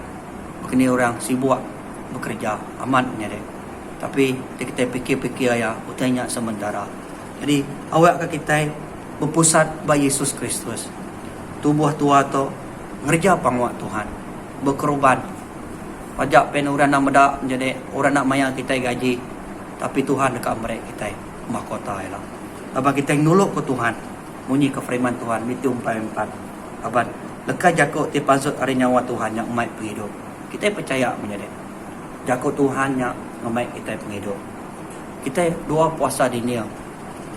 begini orang sibuk bekerja aman nyari. Tapi kita fikir-fikir ya, utanya sementara. Jadi awak ke kita berpusat pada Yesus Kristus. Tubuh tua tu ngerja pangwak Tuhan. Berkorban. Pajak pen orang nak medak menjadi orang nak maya kita gaji. Tapi Tuhan dekat mereka kita mahkota ialah. Abang kita nuluk ke Tuhan. Munyi ke firman Tuhan Matius 4:4. Abang lekas jakut ti pansut hari nyawa Tuhan yang umat berhidup. Kita percaya menjadi. Jakut Tuhan yang ngamai kita penghidup. Kita doa puasa di ni.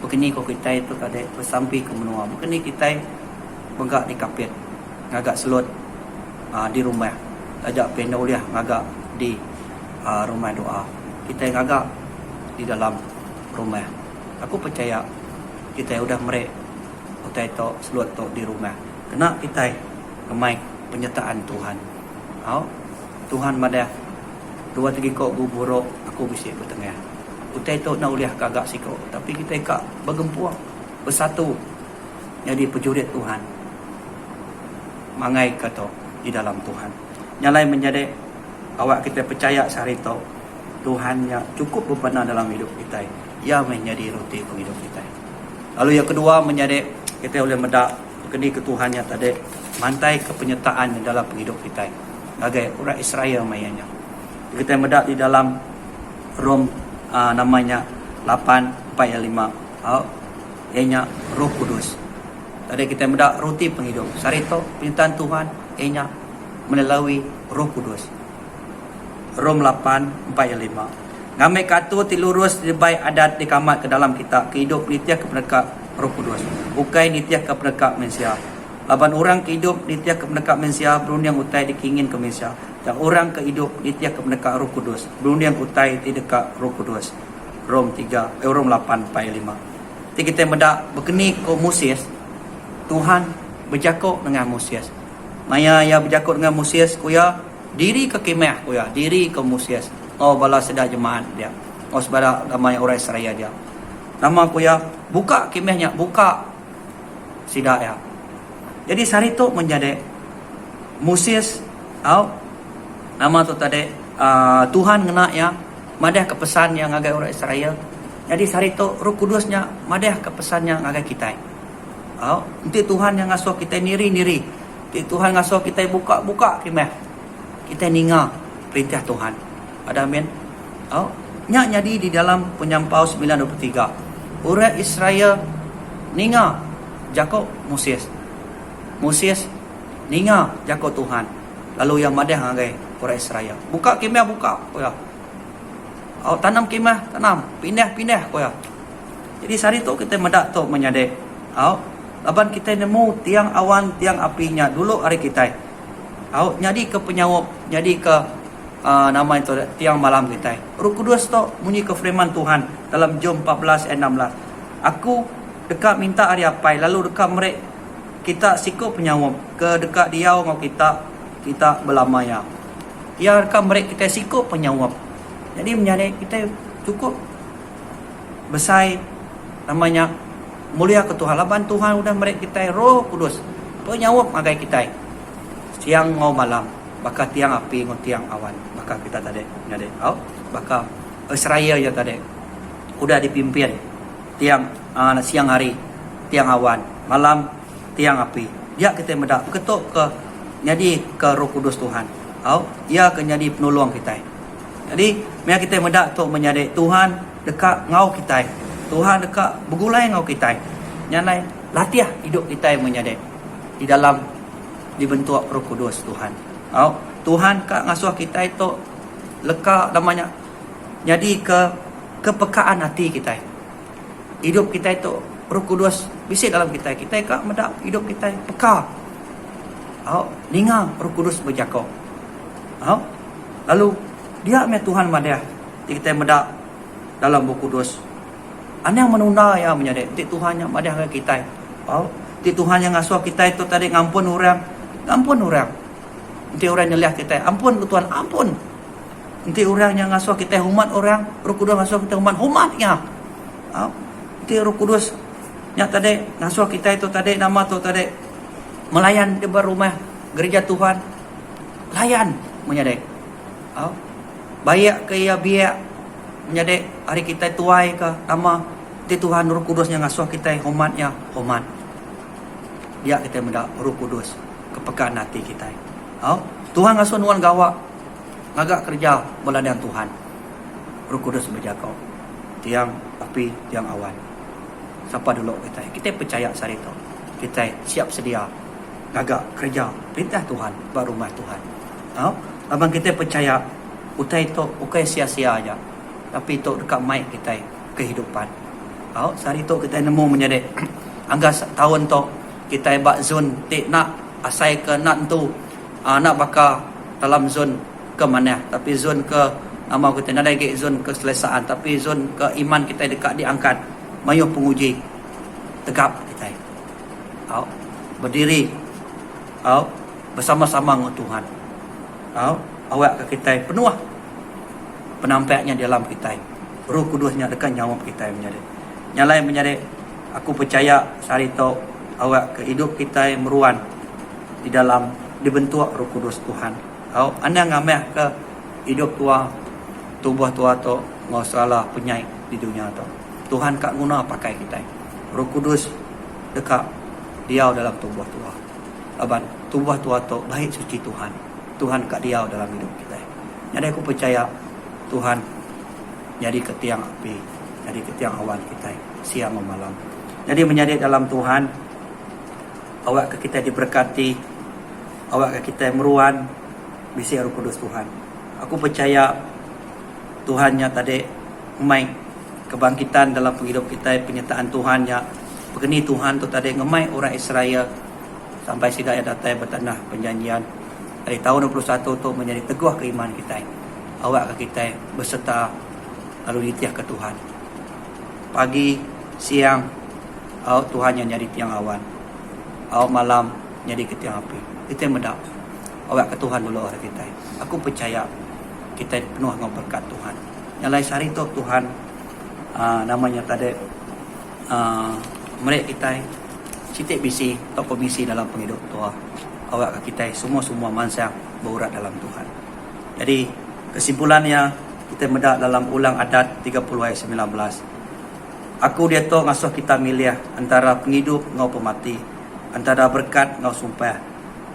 Begini kau kita itu tadi bersampi ke menua. Begini kita bengak di kapit. Ngagak selut di rumah. Ajak penauliah ngagak di rumah doa. Kita ngagak di dalam rumah. Aku percaya kita udah merek kita itu selut tu di rumah. Kena kita ngamai penyertaan Tuhan. Tuhan madah 2-3 kok buruk aku bisik bertengah. Utai tu nak uliah kagak siko. Tapi kita kak bergempuang bersatu jadi pejurit Tuhan. Mangai kata di dalam Tuhan. Yang lain menjadi awak kita percaya sehari tu Tuhan yang cukup berperan dalam hidup kita. Ia menjadi roti penghidup kita. Lalu yang kedua menjadi kita boleh medak kini ke Tuhan yang tadi mantai ke penyertaan dalam penghidup kita. Bagai orang Israel mayanya. Kita medak di dalam Rom namanya 8:4-5. Ianya Roh Kudus. Tadi kita medak roti penghidup. Sarito penyertaan Tuhan ianya melalui Roh Kudus. Rom 8:4-5. Ngamai katu tilurus di baik adat di kamat ke dalam kita kehidup nitiah kepada Roh Kudus. Bukai nitiah kepada manusia. Laban orang kehidup di tiap kemendekat Malaysia, berundang utai dikingin ke Malaysia. Dan orang kehidup di tiap kemendekat Roh Kudus, berundang utai di dekat Roh Kudus. Rom 8 ayat 5. Jadi kita mendak berkeni ke Moses, Tuhan berjakuk dengan Moses. Maya ya berjakuk dengan Moses, kuya diri ke kemah, kuya diri ke Moses. Oh bala sedar jemaat dia. Oh sebara ramai orang Israel dia. Nama kuya buka kemahnya, buka sidak ya. Jadi sehari tu menjadi Moses, nama tu tadi Tuhan ngena ya, madah ke pesan yang ngagai orang Israel. Jadi sehari tu Roh Kudusnya madah ke pesan yang ngagai kita. Nanti Tuhan yang ngasuh kita niri. Nanti Tuhan ngasuh kita buka kemah. Kita ninga perintah Tuhan. Ada amin. Nya jadi di dalam Penyampau 9:23. Orang Israel ninga Jakob Moses ninga Jakob Tuhan. Lalu yang madah ngagai orang Israel. Buka kemah buka. Koya. Tanam kemah, tanam. Pindah koya. Jadi sehari tu kita medak tu menyadek. Laban kita nemu tiang awan, tiang apinya dulu hari kita. Jadi ke penyawab, jadi ke nama itu tiang malam kita. Roh Kudus tu bunyi ke firman Tuhan dalam Jom 14 ayat 16. Aku dekat minta hari apai, lalu dekat mereka kita sikup penyawab ke dekat dia ngau kita belamaya. Ya dekat mereka kita sikup penyawab. Jadi menjadi kita cukup besar namanya mulia ke Tuhan. Laban Tuhan udah mereka kita Roh Kudus penyawab magai kita siang ngau malam, bakal tiang api ngau tiang awan, bakal kita tadi menjadi bakal Israel ya tadi udah dipimpin tiang siang hari tiang awan, malam tiang api. Dia kita medak ketuk ke jadi ke Roh Kudus Tuhan. Ia akan jadi penolong kita. Jadi biar kita medak tu menjadi Tuhan dekat ngau kita. Tuhan dekat bergulai ngau kita. Nyalai latihan hidup kita menjadi di dalam dibentuk Roh Kudus Tuhan. Tuhan kak ngasuh kita itu leka namanya jadi kepekaan hati kita. Hidup kita itu Roh Kudus bisik dalam kita. Kita kak medak hidup kita peka. Ninga Roh Kudus berjakau. Lalu dia me Tuhan madah. Kita medak dalam Roh Kudus. Anda yang menunda ya menjadi Tuhan yang madah ke kita. Tuhan yang ngasuh kita itu tadi ngampun orang. Nanti orang nyeliah kita, ampun Tuhan, ampun. Nanti orang yang ngasuh kita humat orang, Roh Kudus ngasuh kita humatnya. Nanti Roh Kudus yang tadi ngasuh kita itu tadi nama tu tadi melayan di rumah gereja Tuhan, layan menjadi. Bayak ke ya biak menjadi hari kita tuai ke nama nanti Tuhan Roh Kudus yang ngasuh kita humatnya humat. Dia kita mendak Roh Kudus kepekaan hati kita. Tuhan ngasuh nuan gawak ngagak kerja beladian Tuhan. Roh Kudus berjakau tiang api tiang awan. Siapa dulu kita percaya sehari itu kita siap sedia ngagak kerja perintah Tuhan baru rumah Tuhan. Abang kita percaya utai itu bukan sia-sia aja, tapi itu dekat mic kita kehidupan. Sehari itu kita nemu menjadi angga tahun tu kita bak zon tik nak asai ke nak tu nak bakal dalam zon ke mana, tapi zon ke nama kita nak lagi zon keselesaan, tapi zon ke iman kita dekat diangkat mayuh penguji tegap kita berdiri bersama-sama dengan Tuhan. Awak ke kita penuh penampaknya dalam kita, Roh Kudusnya dekat nyawa kita menjadi nyalai menjadi. Aku percaya sehari itu awak ke hidup kita meruan di dalam dibentuk Roh Kudus Tuhan. Anda ngameh ke hidup tua tubuh tua tu masalah penyakit di dunia tu. Tuhan kak guna pakai kita. Roh Kudus dekat dia dalam tubuh tua. Aban tubuh tua tu baik suci Tuhan. Tuhan kak dia dalam hidup kita. Jadi aku percaya Tuhan jadi ke tiang api, jadi ke tiang awan kita siang dan malam. Jadi menjadi dalam Tuhan, awak ke kita diberkati, awak ke kita meruan bisi Roh Kudus Tuhan. Aku percaya Tuhannya tadi ngemai kebangkitan dalam hidup kita, penyertaan Tuhannya. Begini Tuhan tu tadi ngemai orang Israel sampai sidaya datai bertanah perjanjian dari tahun 21 tu menjadi teguh keimanan kita. Awak ke kita berserta lalu ditiah ke Tuhan. Pagi, siang, awak Tuhan yang jadi tiang awan. Awak malam jadi ke tiang api. Kita medap. Awak ke Tuhan dulu orang kita. Aku percaya kita penuh dengan berkat Tuhan. Yang lain sehari tu Tuhan namanya tadi mereka kita citik bisi atau komisi dalam penghidup tua. Awak ke kita semua mansa berurat dalam Tuhan. Jadi kesimpulannya kita mendak dalam Ulang Adat 30 ayat 19. Aku dia tu ngasuh kita milih antara penghidup ngau pemati, antara berkat ngau sumpah.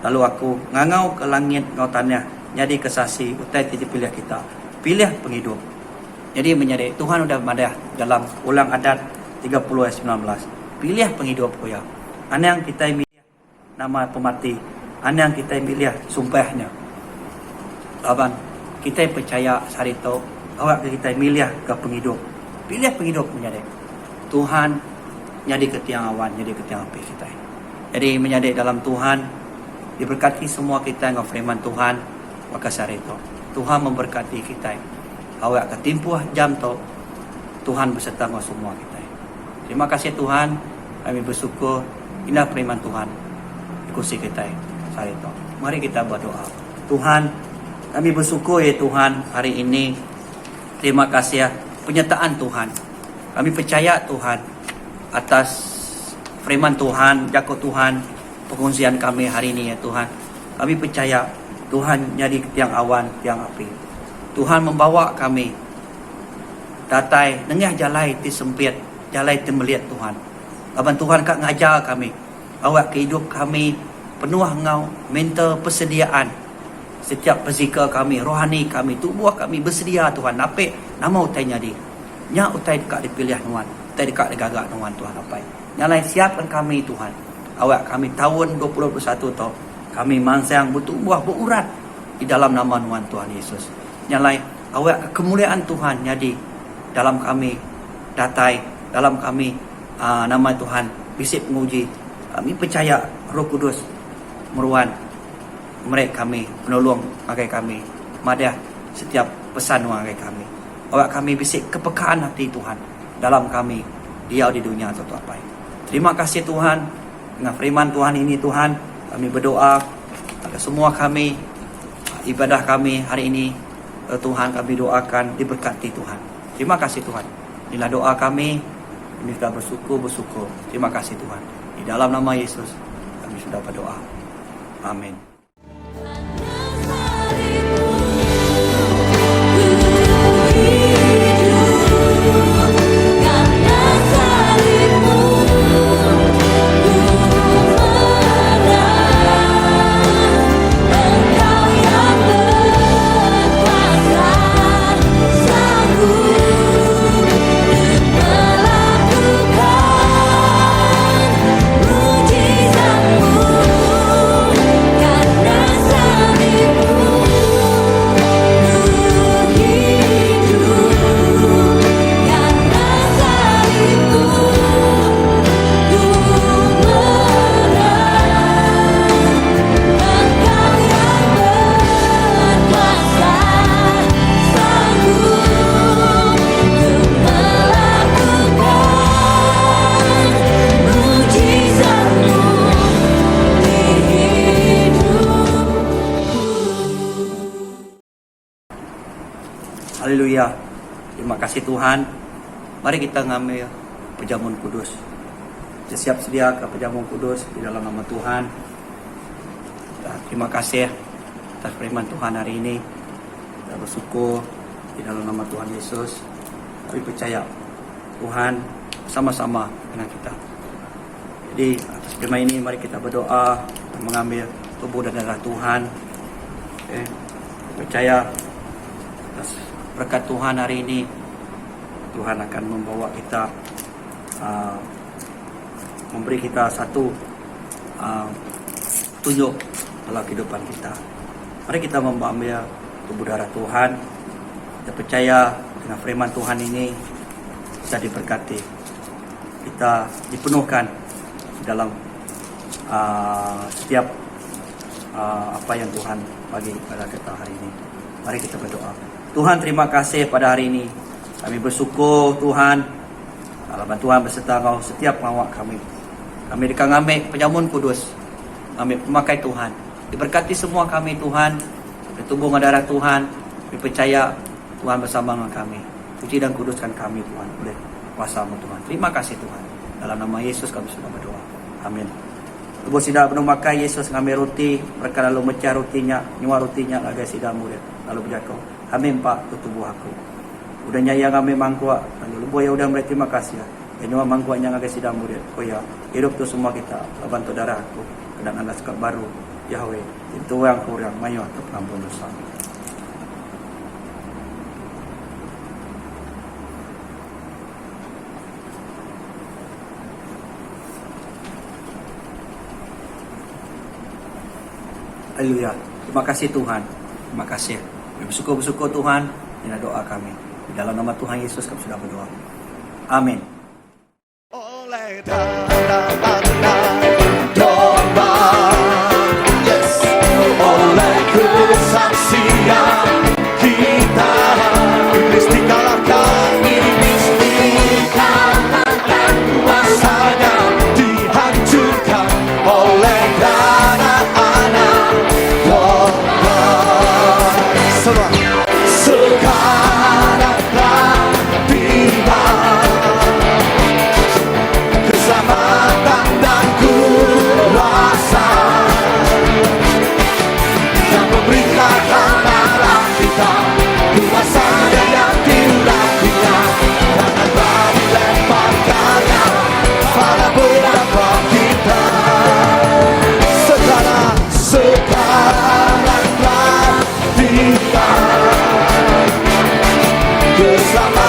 Lalu aku ngangau ke langit ngau tanah, jadi kesasi utai tidak pilih kita. Pilih penghidup. Jadi menjadi Tuhan sudah madah dalam Ulang Adat 30 ayat 19. Pilih penghidup ko ya. Ana yang kita milih nama pemati, ana yang kita milih sumpahnya. Abang, kita percaya hari itu awak kita milih ke penghidup. Pilih penghidup menjadi Tuhan jadi ke tiang awan, jadi ke tiang api kita. Jadi menjadi dalam Tuhan diberkati semua kita dengan firman Tuhan. Maka hari itu Tuhan memberkati kita. Awak ketimpuh jam tu Tuhan beserta dengan semua kita. Terima kasih Tuhan. Kami bersyukur indah firman Tuhan ikuti kita hari itu. Mari kita berdoa. Tuhan, kami bersyukur ya Tuhan hari ini. Terima kasih ya penyertaan Tuhan. Kami percaya Tuhan atas firman Tuhan, jaga Tuhan pengungsian kami hari ini ya Tuhan. Kami percaya Tuhan jadi tiang awan, tiang api. Tuhan membawa kami datai nengah jalai ti sempit, jalai ti melihat Tuhan. Abang Tuhan kak ngajar kami. Awak kehidup kami penuh ngau mental persediaan. Setiap fizikal kami, rohani kami, tubuh kami bersedia Tuhan. Napik nama utai nyadi. Nya utai dekat dipilih Tuhan. Utai dekat digagak Tuhan Tuhan apa. Yang lain siapkan kami Tuhan. Awak kami tahun 2021 tu kami mangsa yang bertumbuh berurat di dalam nama Tuhan Yesus. Yang lain awak kemuliaan Tuhan jadi dalam kami datai, dalam kami nama Tuhan bisik menguji. Kami percaya Roh Kudus meruan mereka kami, penolong makai kami, madah setiap pesan makai kami. Awak kami bisik kepekaan hati Tuhan dalam kami dia di dunia atau apa. Terima kasih Tuhan dengan firman Tuhan ini Tuhan. Kami berdoa pada semua kami ibadah kami hari ini Tuhan kami doakan diberkati Tuhan. Terima kasih Tuhan. Inilah doa kami. Kami sudah bersyukur. Terima kasih Tuhan. Di dalam nama Yesus kami sudah berdoa. Amin. Haleluya. Terima kasih Tuhan. Mari kita ngambil perjamuan kudus. Siap sedia ke perjamuan kudus di dalam nama Tuhan. Terima kasih atas firman Tuhan hari ini. Kita bersyukur di dalam nama Tuhan Yesus. Kami percaya Tuhan sama-sama dengan kita. Jadi atas firman ini mari kita berdoa dan mengambil tubuh dan darah Tuhan. Percaya atas berkat Tuhan hari ini Tuhan akan membawa kita memberi kita satu tunjuk dalam kehidupan kita. Mari kita mengambil tubuh darah Tuhan. Kita percaya dengan firman Tuhan ini kita diberkati, kita dipenuhkan dalam setiap apa yang Tuhan bagi pada kita hari ini. Mari kita berdoa. Tuhan, terima kasih pada hari ini. Kami bersyukur Tuhan, halaman Tuhan beserta Engkau setiap ngawak kami. Kami dikangame penyamun kudus. Kami memakai Tuhan. Diberkati semua kami Tuhan. Bertumbuh dengan darah Tuhan. Dipercaya Tuhan bersama dengan kami. Puji dan kuduskan kami Tuhan oleh kuasa-Mu Tuhan. Terima kasih Tuhan. Dalam nama Yesus kami sudah berdoa. Amin. Tubuh sida penuh makai Yesus ngambil roti. Mereka lalu mecah rotinya. Nyua rotinya agar sida murid. Lalu berjatuh. Amin Pak tubuh aku. Udahnya yang kami mangkuak. Lalu buaya udah mulai terima kasih ya. Yang nyua mangkuaknya agar sida murid. Oh ya. Hidup tu semua kita. Bantu darah aku. Kedang anda sekap baru. Yahweh. Itu yang kurang. Mayu atau pengampun dosa. Haleluya. Terima kasih Tuhan. Terima kasih. Bersyukur Tuhan. Ini doa kami. Di dalam nama Tuhan Yesus kami sudah berdoa. Amin. Oleh darah domba, yes, oleh kesaksian kita, iblis dikalahkan, kuasanya dihancurkan oleh darah anak domba. Sekarang telah tiba keselamatan dan kuasa yang memberitakan arah kita, kuasanya yang diurapinya jangan bagi lemparkannya pada beberapa kita. Sekarang telah tiba keselamatan